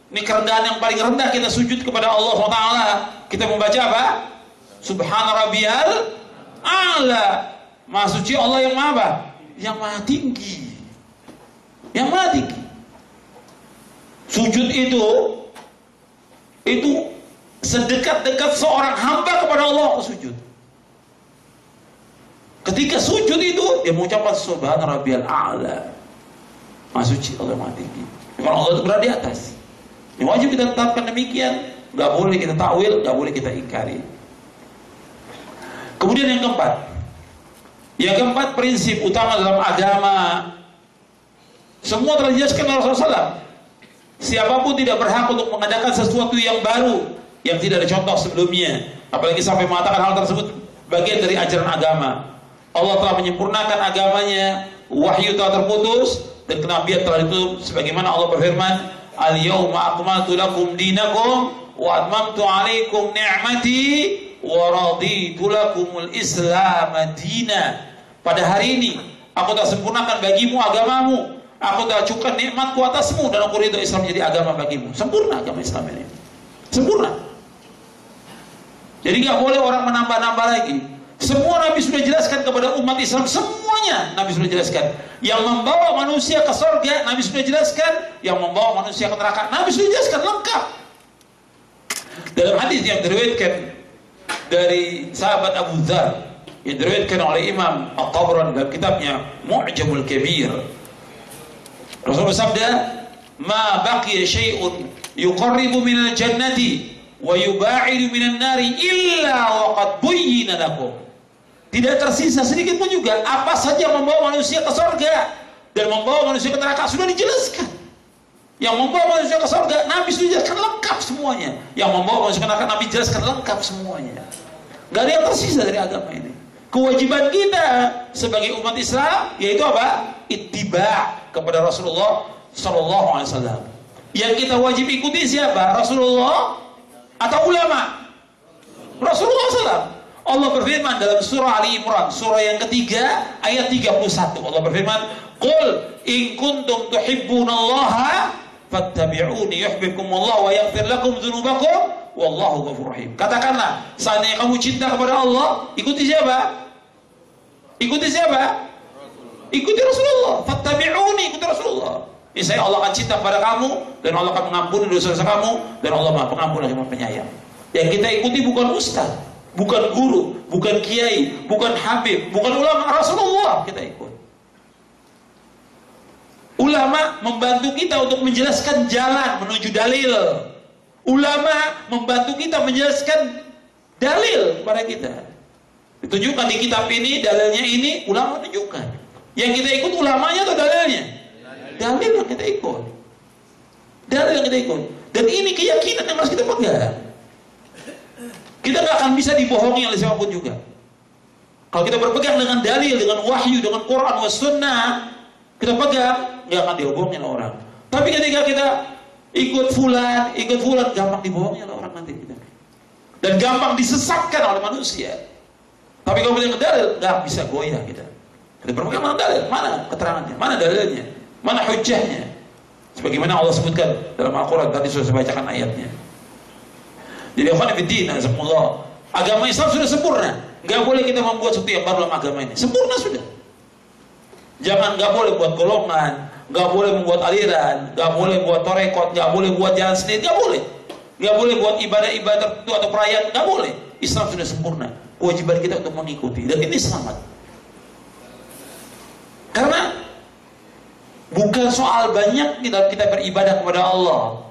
ini kerendahan yang paling rendah, kita sujud kepada Allah SWT. Kita membaca apa? Subhana rabbiyal a'la. Maha suci Allah yang maha apa? Yang maha tinggi. Yang maha tinggi. Sujud itu sedekat-dekat seorang hamba kepada Allah sujud. Ketika sujud itu dia mengucapkan subhana rabbiyal a'la. Maha suci Allah maha tinggi. Karena Allah itu berada di atas. Ini wajib kita tetapkan demikian. Gak boleh kita takwil, gak boleh kita ingkari. Kemudian yang keempat, prinsip utama dalam agama. Semua telah dijelaskan oleh Rasulullah. Siapapun tidak berhak untuk mengadakan sesuatu yang baru yang tidak ada contoh sebelumnya, apalagi sampai mengatakan hal tersebut bagian dari ajaran agama. Allah telah menyempurnakan agamanya, wahyu telah terputus dan kenabian telah ditutup, sebagaimana Allah berfirman al-yawma akmaltu lakum dinakum wa atmamtu alaikum ni'mati wa raditu lakumul islam madina. Pada hari ini aku telah sempurnakan bagimu agamamu, aku telah cukupkan nikmatku atasmu dan aku ridho Islam menjadi agama bagimu. Sempurna agama Islam ini, sempurna. Jadi nggak boleh orang menambah-nambah lagi. Semua Nabi sudah jelaskan kepada umat Islam, semuanya Nabi sudah jelaskan. Yang membawa manusia ke surga Nabi sudah jelaskan, yang membawa manusia ke neraka Nabi sudah jelaskan lengkap. Dalam hadis yang diriwayatkan dari sahabat Abu Dzar, yang diriwayatkan oleh Imam At-Tabrani dalam kitabnya Mu'jamul Kabir, Rasulullah bersabda, "Ma baqiya syai'un yuqarribu minal jannati wa yuba'idu minan nari illa waqad buyyina lakum." Tidak tersisa sedikit pun juga apa saja yang membawa manusia ke surga dan membawa manusia ke neraka sudah dijelaskan. Yang membawa manusia ke surga Nabi sudah jelaskan lengkap semuanya. Yang membawa manusia ke neraka Nabi jelaskan lengkap semuanya. Gak ada yang tersisa dari agama ini. Kewajiban kita sebagai umat Islam yaitu apa? Ittiba kepada Rasulullah SAW. Yang kita wajib ikuti siapa? Rasulullah atau ulama? Rasulullah SAW. Allah berfirman dalam surah Ali Imran, surah yang ketiga ayat 31. Allah berfirman, "Qul in kuntum tuhibbunallaha fattabi'uni yuhibbukumullah wa yaghfir lakum dzunubakum wallahu ghafurur rahim." Katakanlah, seandainya kamu cinta kepada Allah, ikuti siapa? Ikuti siapa? Ikuti Rasulullah. Fattabi'uni, ikuti Rasulullah. Niscaya Allah akan cinta kepada kamu, dan Allah akan mengampuni dosa-dosa kamu, dan Allah Maha Pengampun lagi Maha Penyayang. Yang kita ikuti bukan ustaz, bukan guru, bukan kiai, bukan habib, bukan ulama, Rasulullah kita ikut. Ulama membantu kita untuk menjelaskan jalan menuju dalil. Ulama membantu kita menjelaskan dalil kepada kita. Ditunjukkan di kitab ini, dalilnya ini, ulama tunjukkan. Yang kita ikut ulamanya atau dalilnya? Dalil yang kita ikut. Dalil yang kita ikut. Dan ini keyakinan yang harus kita pegang. Kita nggak akan bisa dibohongi oleh siapapun juga. Kalau kita berpegang dengan dalil, dengan wahyu, dengan Quran was sunnah, kita pegang, nggak akan dibohongi oleh orang. Tapi ketika kita ikut fulan, gampang dibohongi oleh orang nanti kita. Dan gampang disesatkan oleh manusia. Tapi kalau kita dalil, nggak bisa goyah kita. Kita berpegang mana dalil, mana keterangannya, mana dalilnya, mana hujjahnya. Sebagaimana Allah sebutkan dalam Al-Quran, tadi sudah saya bacakan ayatnya. Jadi agama Islam sudah sempurna. Nggak boleh kita membuat sesuatu yang baru dalam agama ini. Sempurna sudah. Jangan, nggak boleh buat golongan, nggak boleh membuat aliran, nggak boleh buat torekot, nggak boleh buat jalan sendiri, nggak boleh. Nggak boleh buat ibadah-ibadah tertentu atau perayaan, nggak boleh. Islam sudah sempurna. Kewajiban kita untuk mengikuti, dan ini selamat. Karena bukan soal banyak kita beribadah kepada Allah,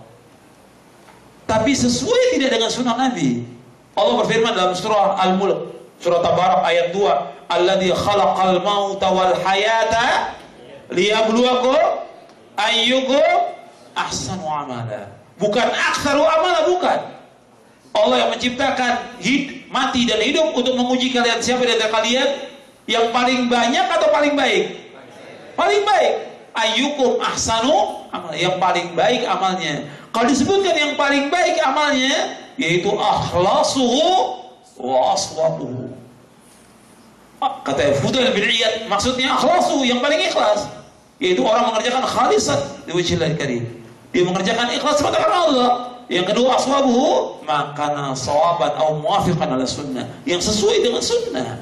tapi sesuai tidak dengan sunnah Nabi. Allah berfirman dalam surah Al-Mulk, surah Tabarak ayat 2, alladzi khalaqal mauta wal hayata liyabluwakum ayyukum ahsanu amala. Bukan aktsaru amala, bukan. Allah yang menciptakan mati dan hidup untuk menguji kalian, siapa di antara kalian yang paling banyak atau paling baik? Paling baik. Ayyukum ahsanu amala, yang paling baik amalnya. Kalau disebutkan yang paling baik amalnya, yaitu akhlasuhu wa aswabuhu. Kata Fudail bin Iyad, maksudnya akhlasuhu, yang paling ikhlas, yaitu orang mengerjakan khalisan liwajhillahil karim. Dia mengerjakan ikhlas semata karena Allah. Yang kedua, aswabuhu makana sawaban atau muwafiqan ala sunnah, yang sesuai dengan sunnah.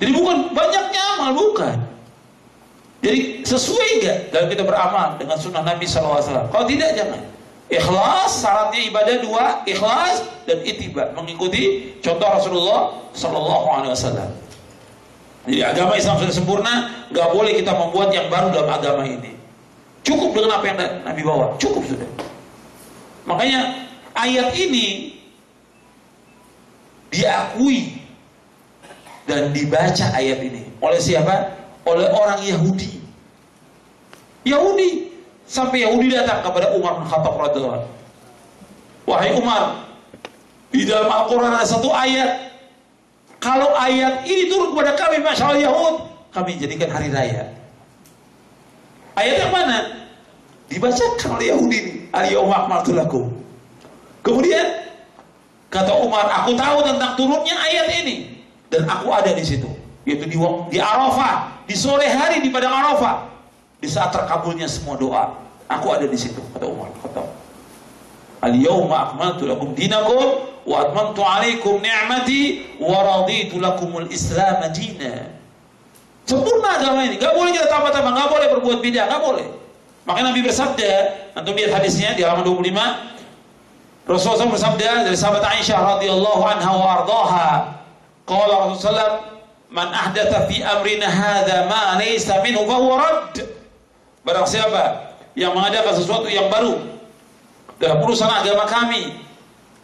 Jadi bukan banyaknya amal, bukan. Jadi sesuai enggak dalam kita beramal dengan sunnah Nabi SAW? Kalau tidak, jangan. Ikhlas, syaratnya ibadah dua, ikhlas dan ittiba, mengikuti contoh Rasulullah SAW. Jadi agama Islam sudah sempurna, nggak boleh kita membuat yang baru dalam agama ini. Cukup dengan apa yang Nabi bawa, cukup sudah. Makanya ayat ini diakui dan dibaca ayat ini oleh siapa? Oleh orang Yahudi. Sampai Yahudi datang kepada Umar bin Khattab radhiyallahu anhu. Wahai Umar, di dalam Al-Quran ada satu ayat. Kalau ayat ini turun kepada kami, masyaallah Yahud, kami jadikan hari raya. Ayat yang mana? Dibacakan oleh Yahudi ini. Al-yawma akmaltu lakum. Kemudian kata Umar, aku tahu tentang turunnya ayat ini dan aku ada di situ, yaitu di Arafah, di sore hari di padang Arafah, di saat terkabulnya semua doa. Aku ada di situ, kata Umar. Kata Al-yawma akmaltu lakum dinakum wa atmamtu alaikum ni'mati wa raditu lakumul Islam dinan. Sempurna agama ini, nggak boleh kita tambah-tambah, nggak boleh berbuat bidah, nggak boleh. Makanya Nabi bersabda, antum lihat hadisnya di halaman 25. Rasulullah SAW bersabda dari sahabat Aisyah radhiyallahu anha wa ardhaha, qala Rasulullah, man ahdatha fi amrina hadza ma laysa minhu fa huwa radd. Barang siapa yang mengadakan sesuatu yang baru dalam urusan agama kami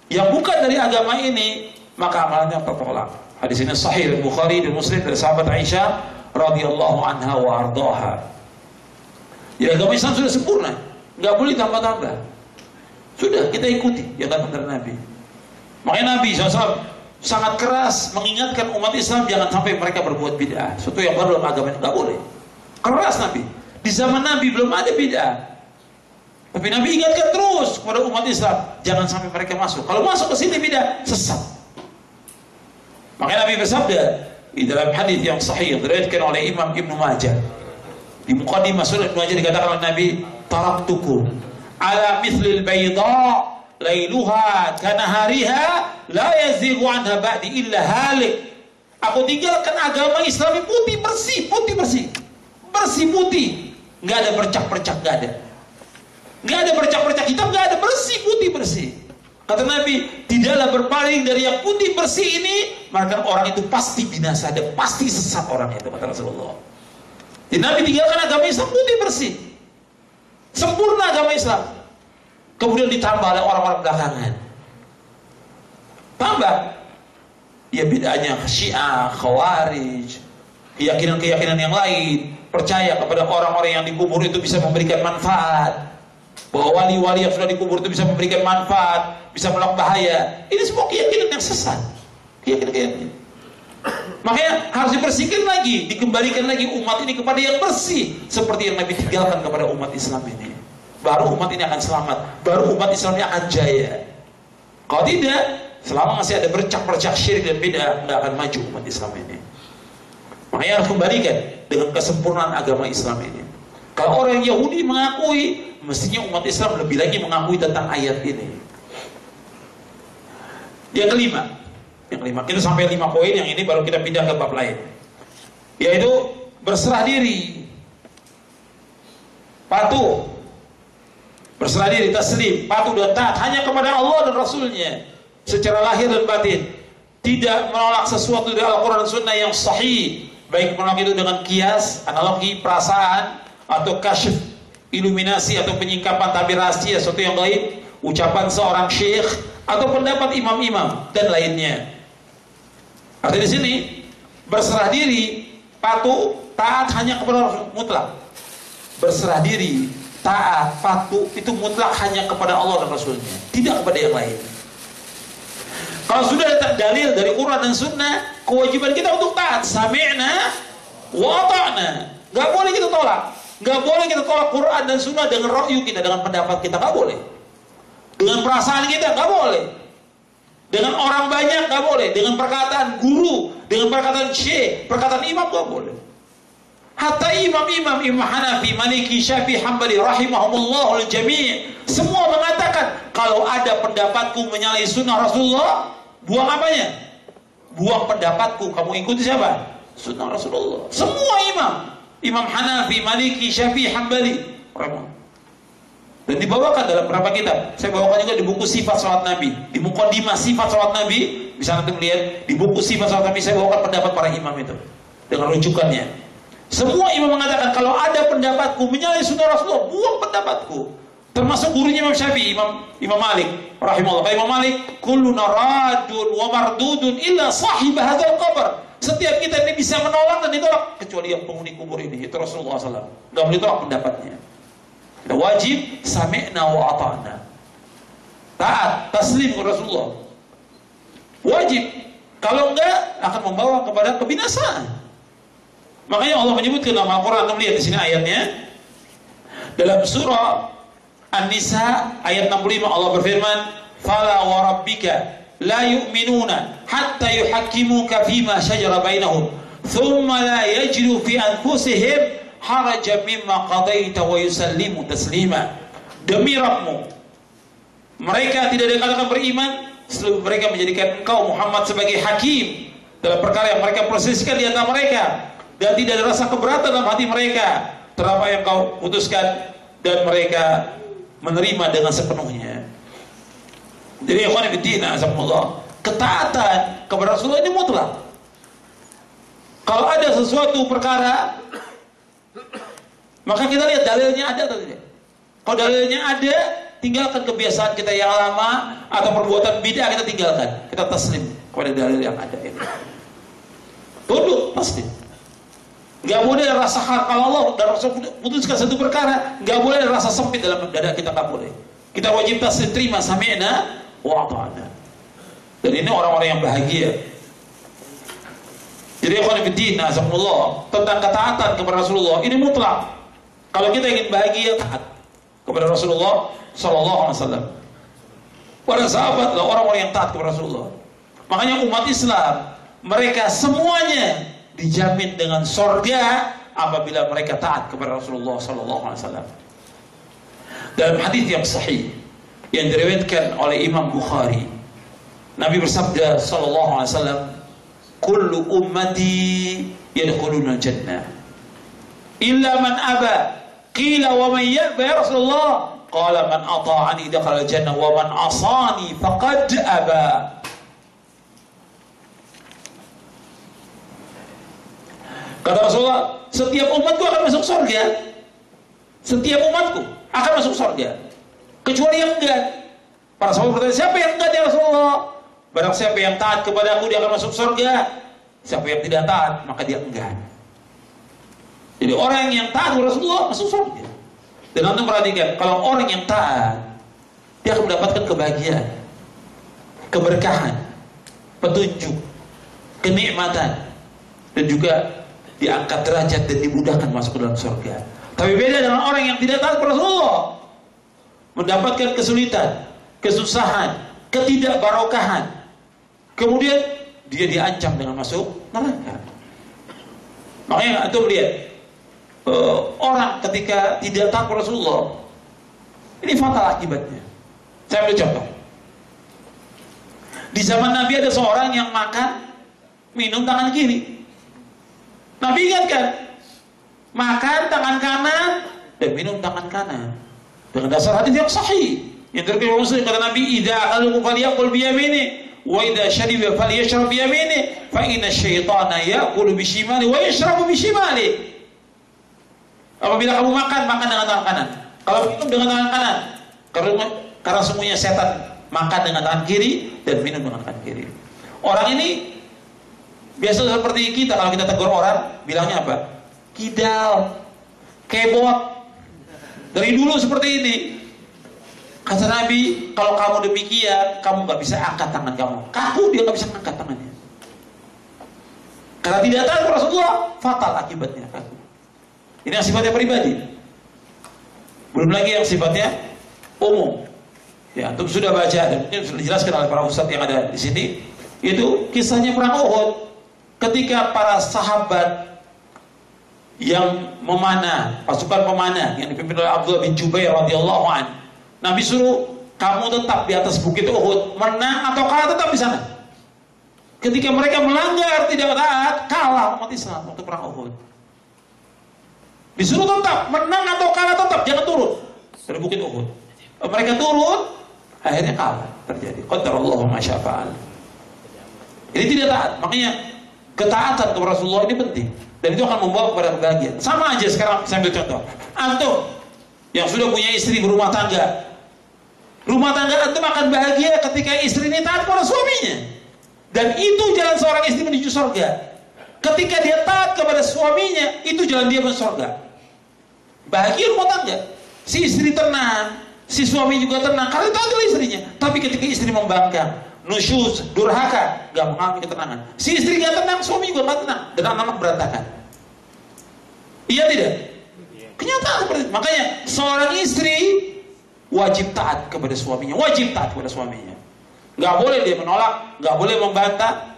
yang bukan dari agama ini, maka amalnya tertolak. Hadis ini sahih Bukhari dan Muslim dari sahabat Aisyah radhiyallahu anha wa ardhaha. Jadi agama Islam sudah sempurna, nggak boleh tambah-tambah. Sudah, kita ikuti yang datang dari Nabi. Makanya Nabi SAW sangat keras mengingatkan umat Islam jangan sampai mereka berbuat bid'ah. Sesuatu yang baru dalam agama ini nggak boleh. Keras Nabi. Di zaman Nabi belum ada bid'ah, tapi Nabi ingatkan terus kepada umat Islam jangan sampai mereka masuk. Kalau masuk ke sini bid'ah, sesat. Makanya Nabi bersabda di dalam hadis yang sahih diriwayatkan oleh Imam Ibnu Majah. Di muqaddimah Sunan Ibnu Majah dikatakan oleh Nabi, taraktukum ala mithlil bayda lailuha kanahariha la yazighu anha ba'di illa halik. Aku tinggalkan agama Islam putih bersih, putih bersih, bersih putih, nggak ada bercak-bercak, nggak ada. Nggak ada bercak-bercak hitam, nggak ada, bersih, putih bersih. Kata Nabi, tidaklah berpaling dari yang putih bersih ini, maka orang itu pasti binasa dan pasti sesat orang itu, kata Rasulullah. Jadi Nabi tinggalkan agama Islam putih bersih, sempurna agama Islam. Kemudian ditambah oleh orang-orang belakangan. Tambah, ya bedanya Syiah, Khawarij, keyakinan-keyakinan yang lain, percaya kepada orang-orang yang dikubur itu bisa memberikan manfaat. Bahwa wali-wali yang sudah dikubur itu bisa memberikan manfaat, bisa menolak bahaya. Ini semua keyakinan yang sesat. Keyakinan. Makanya harus dibersihkan lagi, dikembalikan lagi umat ini kepada yang bersih, seperti yang Nabi tinggalkan kepada umat Islam ini. Baru umat ini akan selamat, baru umat Islam ini akan jaya. Kalau tidak, selama masih ada bercak-bercak syirik dan bid'ah, nggak akan maju umat Islam ini. Makanya harus kembalikan dengan kesempurnaan agama Islam ini. Kalau orang Yahudi mengakui, mestinya umat Islam lebih lagi mengakui tentang ayat ini. Yang kelima, kita sampai 5 poin, yang ini baru kita pindah ke bab lain, yaitu berserah diri, patuh, berserah diri, taslim, patuh dan taat hanya kepada Allah dan Rasulnya secara lahir dan batin, tidak menolak sesuatu dari Al-Quran dan Sunnah yang sahih, baik menolak itu dengan kias, analogi, perasaan, atau kasyf, iluminasi, atau penyingkapan tabir rahasia, sesuatu yang gaib, ucapan seorang syekh, atau pendapat imam-imam dan lainnya. Artinya di sini berserah diri, patuh, taat hanya kepada Allah mutlak. Berserah diri, taat, patuh itu mutlak hanya kepada Allah dan Rasulnya, tidak kepada yang lain. Kalau sudah ada dalil dari Quran dan Sunnah, kewajiban kita untuk taat. Sami'na wa ata'na. Gak boleh kita tolak. Gak boleh kita tolak Quran dan Sunnah dengan ra'yu kita, dengan pendapat kita, gak boleh. Dengan perasaan kita, gak boleh. Dengan orang banyak, gak boleh. Dengan perkataan guru, dengan perkataan syekh, perkataan imam, gak boleh. Hatta imam-imam, Imam Hanafi, Maliki, Syafi'i, Hambali, rahimahumullah al-jami' semua mengatakan, kalau ada pendapatku menyalahi sunnah Rasulullah, buang apanya? Buang pendapatku, kamu ikuti siapa? Sunnah Rasulullah. Semua imam, Imam Hanafi, Maliki, Syafi'i, Hambali, dan dibawakan dalam beberapa kitab. Saya bawakan juga di buku Sifat Salat Nabi, di Muqaddimah Sifat Salat Nabi, bisa nanti melihat di buku Sifat Salat Nabi. Saya bawakan pendapat para imam itu dengan rujukannya. Semua imam mengatakan, kalau ada pendapatku menyalahi sunnah Rasulullah, buang pendapatku. Termasuk gurunya Imam Syafi'i, Imam Malik rahimahullah. Imam Malik, kulluna radun wa mardudun illa sahib hadzal qabr. Setiap kita ini bisa menolak dan ditolak kecuali yang penghuni kubur ini, itu Rasulullah SAW. Enggak boleh ditolak pendapatnya. Kita wajib sami'na wa ata'na. Taat, taslim ke Rasulullah. Wajib. Kalau enggak akan membawa kepada kebinasaan. Makanya Allah menyebutkan dalam Al-Quran, lihat di sini ayatnya. Dalam surah An-Nisa ayat 65 Allah berfirman, "Fala wa rabbika la yu'minuna hatta yuhakkimuka fima shajara bainahum, thumma la yajidu fi anfusihim harajan mimma qadaita wa yusallimu taslima." Demi Rabbmu, mereka tidak dikatakan beriman sebelum mereka menjadikan engkau Muhammad sebagai hakim dalam perkara yang mereka proseskan di antara mereka, dan tidak ada rasa keberatan dalam hati mereka terhadap apa yang kau putuskan, dan mereka menerima dengan sepenuhnya. Jadi ikhwan fillah, azakumullah, ketaatan kepada Rasulullah ini mutlak. Kalau ada sesuatu perkara, maka kita lihat dalilnya ada atau tidak. Kalau dalilnya ada, tinggalkan kebiasaan kita yang lama atau perbuatan bid'ah, kita tinggalkan, kita taslim kepada dalil yang ada ini. Tunduk, taslim. Gak boleh ada rasa hal, kalau Allah dan Rasul putuskan satu perkara, gak boleh ada rasa sempit dalam dada kita, gak boleh. Kita wajib taslim, terima, sami'na wa ata'na. Dan ini orang-orang yang bahagia. Jadi ikhwan fillah, azakumullah, tentang ketaatan kepada Rasulullah ini mutlak. Kalau kita ingin bahagia, taat kepada Rasulullah sallallahu alaihi wasallam. Para sahabat adalah orang-orang yang taat kepada Rasulullah. Makanya umat Islam, mereka semuanya dijamin dengan surga apabila mereka taat kepada Rasulullah sallallahu alaihi wasallam. Dalam hadis yang sahih yang diriwayatkan oleh Imam Bukhari, Nabi bersabda sallallahu alaihi wasallam, "Kullu ummati yadkhuluna jannah illa man aba Qila wa man ya'ba ya Rasulullah? Qala man ata'ani dakhala jannah wa man asani faqad aba. Kata Rasulullah, setiap umatku akan masuk surga. Setiap umatku akan masuk surga. Kecuali yang enggan. Para sahabat bertanya, siapa yang enggan ya Rasulullah? Barang siapa yang taat kepada aku, dia akan masuk surga. Siapa yang tidak taat, maka dia enggan. Jadi orang yang taat kepada Rasulullah masuk surga. Dan antum perhatikan, kalau orang yang taat, dia akan mendapatkan kebahagiaan, keberkahan, petunjuk, kenikmatan, dan juga diangkat derajat dan dimudahkan masuk ke dalam surga. Tapi beda dengan orang yang tidak taat kepada Rasulullah, mendapatkan kesulitan, kesusahan, ketidakbarokahan, kemudian dia diancam dengan masuk neraka. Makanya antum lihat, orang ketika tidak taat kepada Rasulullah, ini fatal akibatnya. Saya ambil contoh. Di zaman Nabi ada seorang yang makan, minum tangan kiri. Nabi ingatkan, makan tangan kanan dan minum tangan kanan. Dengan dasar hadis yang sahih yang diriwayatkan Muslim, kata Nabi, "Idza akalu falyakul bi yamini, wa idza shariba falyashrab bi yamini, fa inna asyaitana ya'kulu bi shimali wa yashrabu bi shimali." Apabila kamu makan, makan dengan tangan kanan. Kalau minum dengan tangan kanan. Karena semuanya setan makan dengan tangan kiri dan minum dengan tangan kiri. Orang ini biasa seperti kita, kalau kita tegur orang, bilangnya apa? Kidal, kebot. Dari dulu seperti ini. Kata Nabi, kalau kamu demikian, kamu gak bisa angkat tangan kamu. Kaku, dia gak bisa angkat tangannya. Karena tidak taat Rasulullah, fatal akibatnya. Ini yang sifatnya pribadi. Belum lagi yang sifatnya umum. Ya, antum sudah baca dan mungkin sudah dijelaskan oleh para ustadz yang ada di sini. Itu kisahnya perang Uhud. Ketika para sahabat yang memanah, pasukan pemanah yang dipimpin oleh Abdullah bin Jubair radhiyallahu an, Nabi suruh, kamu tetap di atas bukit Uhud, menang atau kalah tetap di sana. Ketika mereka melanggar, tidak taat, kalah umat Islam waktu perang Uhud. Disuruh tetap, menang atau kalah tetap, jangan turun dari bukit Uhud. Mereka turun, akhirnya kalah terjadi. Qadarallahu ma syaa fa'al. Ini tidak taat, makanya ketaatan kepada Rasulullah ini penting. Dan itu akan membawa kepada kebahagiaan. Sama aja sekarang saya ambil contoh. Antum yang sudah punya istri berumah tangga. Rumah tangga antum akan bahagia ketika istri ini taat kepada suaminya. Dan itu jalan seorang istri menuju surga. Ketika dia taat kepada suaminya, itu jalan dia menuju surga. Bahagia rumah tangga. Si istri tenang, si suami juga tenang karena taat kepada istrinya. Tapi ketika istri membangkang, nusyuz, durhaka, gak mengalami ketenangan. Si istri gak tenang, suami juga gak tenang, dan anak-anak berantakan. Iya tidak? Kenyataan seperti itu. Makanya seorang istri wajib taat kepada suaminya, wajib taat kepada suaminya. Gak boleh dia menolak, gak boleh membantah,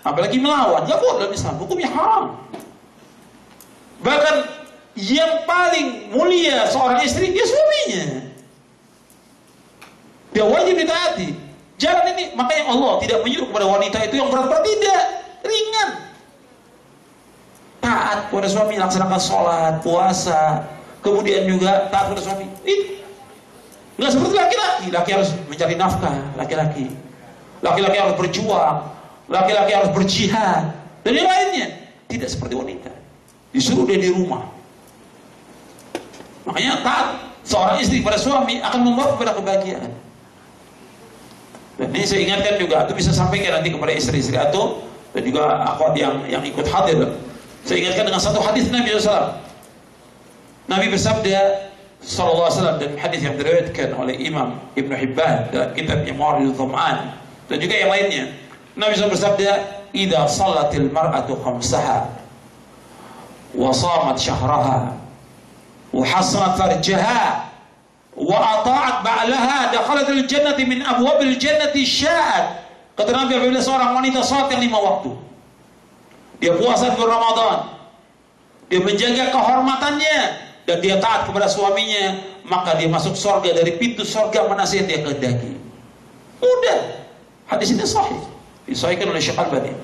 apalagi melawan. Gak boleh dalam Islam, hukumnya haram. Bahkan yang paling mulia seorang istri dia suaminya. Dia wajib ditaati. Jalan ini, makanya Allah tidak menyuruh kepada wanita itu yang berat-berat, tidak, ringan. Taat kepada suami, laksanakan sholat, puasa, kemudian juga taat kepada suami. Nggak seperti laki-laki. Laki harus mencari nafkah, laki-laki harus berjuang, laki-laki harus berjihad, dan yang lainnya. Tidak seperti wanita, disuruh dia di rumah. Makanya taat seorang istri pada suami akan membawa kepada kebahagiaan. Dan ini saya ingatkan juga, itu bisa sampaikan nanti kepada istri-istri atau dan juga akhwat yang ikut hadir. Saya ingatkan dengan satu hadis Nabi SAW. Nabi bersabda SAW dan hadis yang diriwayatkan oleh Imam Ibn Hibban dalam kitab Mawaridul Dhama'an dan juga yang lainnya. Nabi SAW bersabda, "Idza shalatil mar'atu khamsaha wa shamat syahraha wa hasanat farjaha wa ata'at ba'laha dakhalatil jannati min abwabil jannati sya'at." Kata Nabi, apabila seorang wanita salat yang 5 waktu, dia puasa di bulan Ramadan, dia menjaga kehormatannya dan dia taat kepada suaminya, maka dia masuk surga dari pintu surga mana saja dia kehendaki. Mudah. Hadis ini sahih, disahihkan oleh Syekh Albani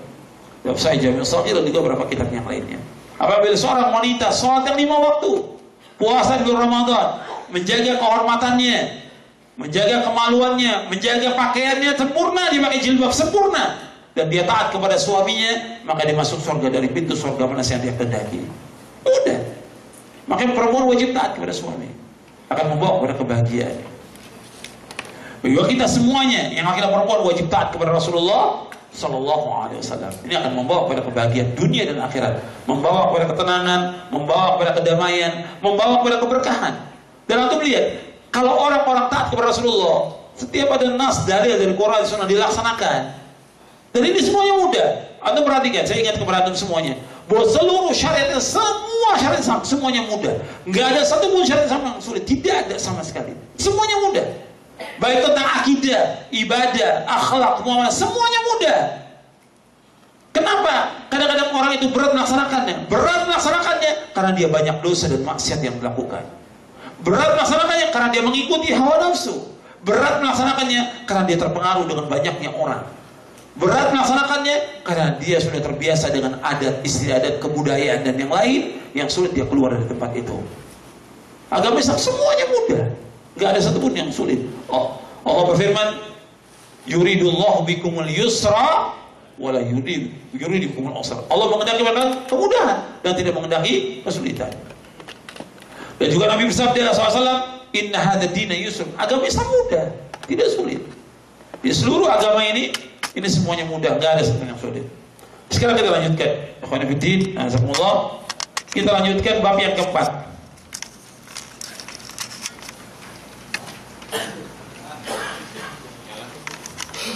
dalam Sahih Jami' Shaghir dan juga beberapa kitab yang lainnya. Apabila seorang wanita salat yang 5 waktu, puasa di bulan Ramadan, menjaga kehormatannya, menjaga kemaluannya, menjaga pakaiannya sempurna, dia pakai jilbab sempurna, dan dia taat kepada suaminya, maka dia masuk surga dari pintu surga mana yang dia kehendaki. Udah. Makanya perempuan wajib taat kepada suami, akan membawa kepada kebahagiaan. Bahwa kita semuanya yang laki-laki perempuan wajib taat kepada Rasulullah Sallallahu Alaihi Wasallam. Ini akan membawa kepada kebahagiaan dunia dan akhirat, membawa kepada ketenangan, membawa kepada kedamaian, membawa kepada keberkahan. Dan antum lihat, kalau orang-orang taat kepada Rasulullah, setiap ada nas dalil dari Quran dan Sunnah dilaksanakan. Dan ini semuanya mudah. Antum perhatikan, saya ingat kepada antum semuanya, bahwa seluruh syariat, semua syariat sama, semuanya mudah. Nggak ada satu pun syariat sama yang sulit, tidak ada sama sekali. Semuanya mudah. Baik tentang akidah, ibadah, akhlak, muamalah, semuanya mudah. Kenapa? Kadang-kadang orang itu berat melaksanakannya. Berat melaksanakannya karena dia banyak dosa dan maksiat yang dilakukan. Berat melaksanakannya karena dia mengikuti hawa nafsu. Berat melaksanakannya karena dia terpengaruh dengan banyaknya orang. Berat melaksanakannya karena dia sudah terbiasa dengan adat, istiadat, kebudayaan dan yang lain yang sulit dia keluar dari tempat itu. Agama Islam semuanya mudah. Gak ada satupun yang sulit. Allah berfirman, yuridullahu bikumul yusra wala yuridikumul usra. Allah mengendaki kemudahan dan tidak mengendaki kesulitan. Dan juga Nabi bersabda SAW, inna hadha dina yusr. Agama Islam mudah, tidak sulit. Di seluruh agama ini semuanya mudah, gak ada satupun yang sulit. Sekarang kita lanjutkan. Ikhwan fillah, azakumullah. Kita lanjutkan bab yang keempat.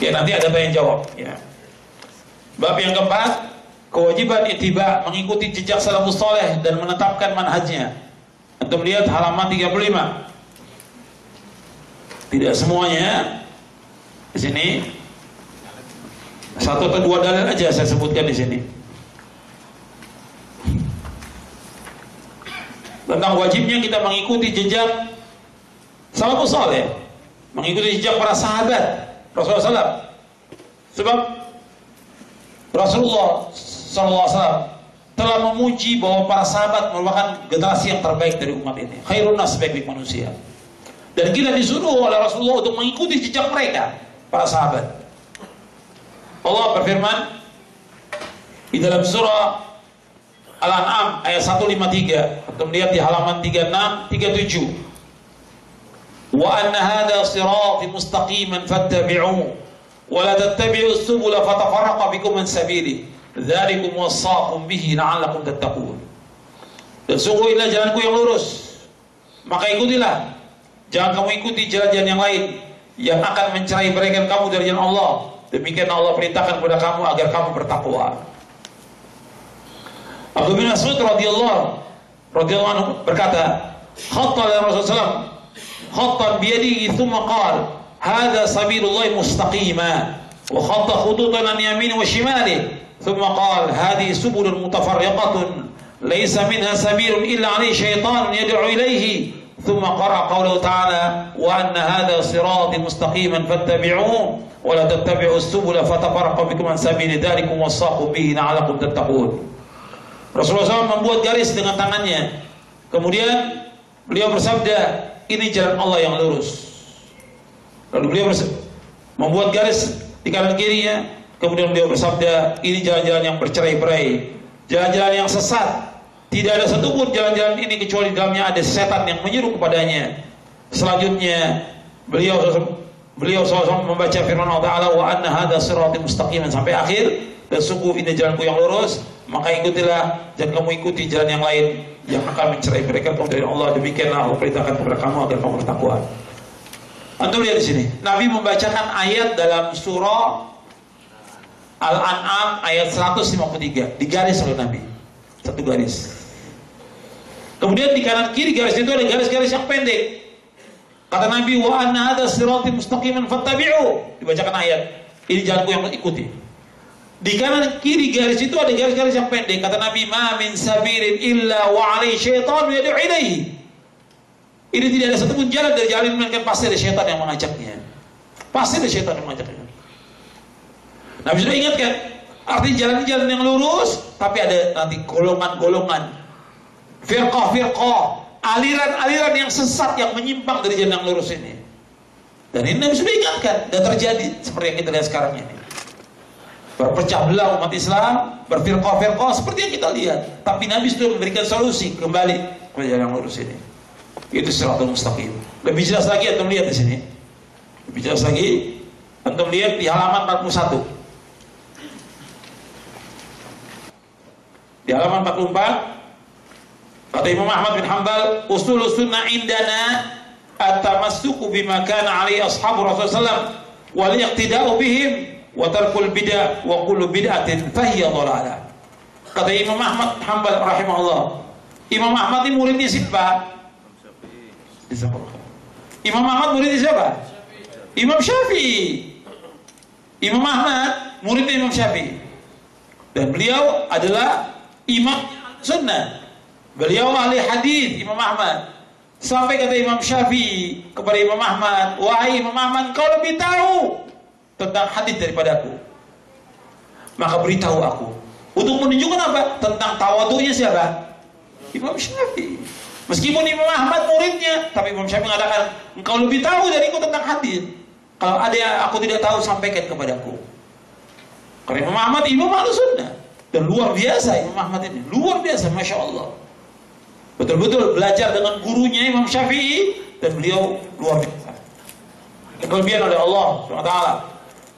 Ya, nanti ada yang jawab ya. Bab yang keempat, kewajiban ittiba, mengikuti jejak salafus saleh dan menetapkan manhajnya. Untuk melihat halaman 35. Tidak semuanya di sini. Satu atau dua dalil aja saya sebutkan di sini. Tentang wajibnya kita mengikuti jejak salafus saleh, mengikuti jejak para sahabat Rasulullah SAW. Sebab Rasulullah SAW telah memuji bahwa para sahabat merupakan generasi yang terbaik dari umat ini. Khairun nas, sebaik-baik manusia. Dan kita disuruh oleh Rasulullah untuk mengikuti jejak mereka, para sahabat. Allah berfirman di dalam surah Al-An'am ayat 153, atau melihat di halaman 36, 37. Wa anna hadha sirati mustaqiman fattabi'uhu wa la tattabi'us subula fatafarraqa bikum an sabili dzalikum wasaqum bihi la'allakum tattaqun. Dan sungguh inilah jalanku yang lurus, maka ikutilah. Jangan kamu ikuti jalan-jalan yang lain yang akan mencerai-beraikan kamu dari jalan Allah. Demikian Allah perintahkan kepada kamu agar kamu bertakwa. Abu bin Mas'ud radhiyallahu anhu berkata, khatta Rasulullah khattan biyadihi thumma qala hadha sabilullah mustaqima wa khatta khututan an yamini wa shimali thumma qala hadhihi subulun mutafarriqatun laysa minha sabilun illa alayhi shaytanun yad'u ilayhi thumma qara qawluhu ta'ala wa anna hadha sirati mustaqiman fattabi'uhu wa la tattabi'us subula fatafarraqa bikum an sabili dzalikum wasaqu bihi la'allakum tattaqun. Rasulullah SAW membuat garis dengan tangannya, kemudian beliau bersabda, ini jalan Allah yang lurus. Lalu beliau membuat garis di kanan kirinya, kemudian beliau bersabda, ini jalan-jalan yang bercerai-berai, jalan-jalan yang sesat. Tidak ada satupun jalan-jalan ini kecuali di dalamnya ada setan yang menyuruh kepadanya. Selanjutnya beliau SAW membaca firman Allah Ta'ala, wa anna hadha sirati mustaqiman, sampai akhir, dan sungguh ini jalanku yang lurus, maka ikutilah, jangan kamu ikuti jalan yang lain yang akan mencerai-beraikan kamu dari Allah. Demikianlah Allah perintahkan kepada kamu agar kamu bertakwa. Antum lihat di sini, Nabi membacakan ayat dalam surah Al-An'am ayat 153, digaris oleh Nabi, satu garis. Kemudian di kanan kiri garis itu ada garis-garis yang pendek. Kata Nabi, wa anna hadza sirati mustaqiman fattabi'u, dibacakan ayat, ini jalanku yang ikuti. Di kanan kiri garis itu ada garis-garis yang pendek. Kata Nabi, ma min sabirin illa wa alaihi syaitan yad'u ilaihi. Ini tidak ada satupun jalan dari jalan ini, melainkan pasti ada syaitan yang mengajaknya. Pasti ada syaitan yang mengajaknya. Nabi sudah ingatkan, artinya jalan-jalan yang lurus, tapi ada nanti golongan-golongan, firqah-firqah, aliran-aliran yang sesat, yang menyimpang dari jalan yang lurus ini. Dan ini Nabi sudah ingatkan, dan terjadi seperti yang kita lihat sekarang ini. Berpecah belah umat Islam, berfirqah-firqah seperti yang kita lihat. Tapi Nabi sudah memberikan solusi kembali ke jalan yang lurus ini. Itu siratal mustaqim. Lebih jelas lagi antum lihat di sini. Lebih jelas lagi antum lihat di halaman 41. Di halaman 44 kata Imam Ahmad bin Hanbal, usul sunnah indana at-tamassuku bima kana alaihi ashabu Rasulullah wal iqtida'u bihim wa tarkul bid'ah wa kullu bid'atin fahiya dhalalah. Kata Imam Ahmad Hanbal rahimahullah. Imam Ahmad ini muridnya siapa? Imam Ahmad muridnya siapa? Imam Syafi'i. Imam Ahmad muridnya Imam Syafi'i. Dan beliau adalah imam sunnah. Beliau ahli hadis Imam Ahmad. Sampai kata Imam Syafi'i kepada Imam Ahmad, wahai Imam Ahmad, kau lebih tahu tentang hadis daripada aku. Maka beritahu aku. Untuk menunjukkan apa? Tentang tawadhu'nya siapa? Imam Syafi'i. Meskipun Imam Ahmad muridnya, tapi Imam Syafi'i mengatakan, engkau lebih tahu dariku tentang hadis. Kalau ada yang aku tidak tahu, sampaikan kepadaku. Karena Imam Ahmad imam Ahlussunnah. Dan luar biasa Imam Ahmad ini. Luar biasa, Masya Allah. Betul-betul belajar dengan gurunya Imam Syafi'i. Dan beliau luar biasa. Kelebihan oleh Allah SWT.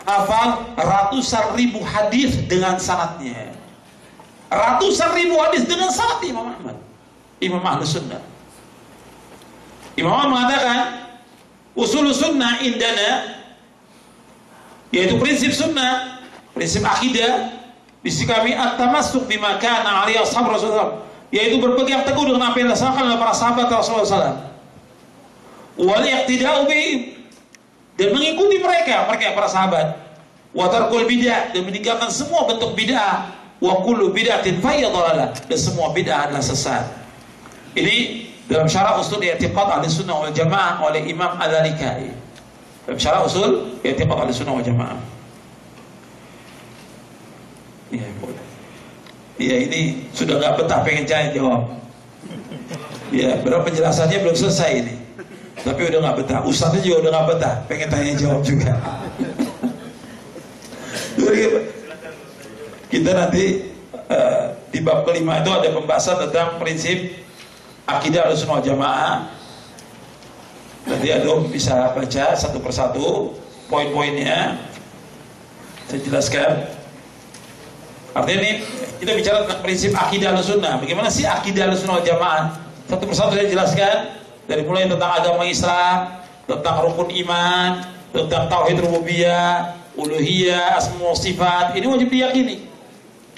Hafal ratusan ribu hadis dengan sanadnya. Ratusan ribu hadis dengan sanad Imam Ahmad. Imam Ahlussunnah. Imam Ahmad mengatakan, usul sunnah indana, yaitu prinsip sunnah, prinsip akidah di sisi kami, at-tamassuk bima kana alaihi ashab Rasulullah, yaitu berpegang teguh dengan apa yang dilaksanakan oleh para sahabat Rasulullah SAW. Wal iqtida'u bihim, dan mengikuti mereka para sahabat. Wa tarkul bid'ah, dan meninggalkan semua bentuk bid'ah. Wa kullu bid'atin fahiya dhalalah, dan semua bid'ah adalah sesat. Ini dalam syarah usul i'tiqad Ahlussunnah wal Jamaah oleh Imam Al-Lalikai. Dalam syarah usul i'tiqad Ahlussunnah wal Jamaah. Iya, boleh. Iya, ini sudah nggak betah pengen jawab. Ya, berapa penjelasannya belum selesai ini. Tapi udah nggak betah. Ustaznya juga udah nggak betah, pengen tanya jawab juga. Kita nanti di bab kelima itu ada pembahasan tentang prinsip akidah Ahlussunnah wal Jamaah. Nanti Adom bisa baca satu persatu poin-poinnya. Saya jelaskan. Artinya ini kita bicara tentang prinsip akidah Ahlussunnah. Bagaimana sih akidah Ahlussunnah wal Jamaah? Satu persatu saya jelaskan. Dari mulai tentang agama Islam, tentang rukun iman, tentang tauhid rububiyah, uluhiyah, asma wa sifat. Ini wajib diyakini.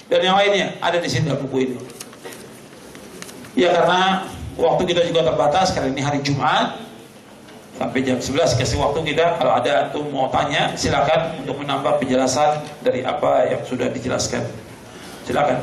Dan yang lainnya ada di sini dalam buku ini. Ya, karena waktu kita juga terbatas, karena ini hari Jumat sampai jam 11 kasih waktu kita. Kalau ada antum mau tanya, silakan untuk menambah penjelasan dari apa yang sudah dijelaskan. Silakan.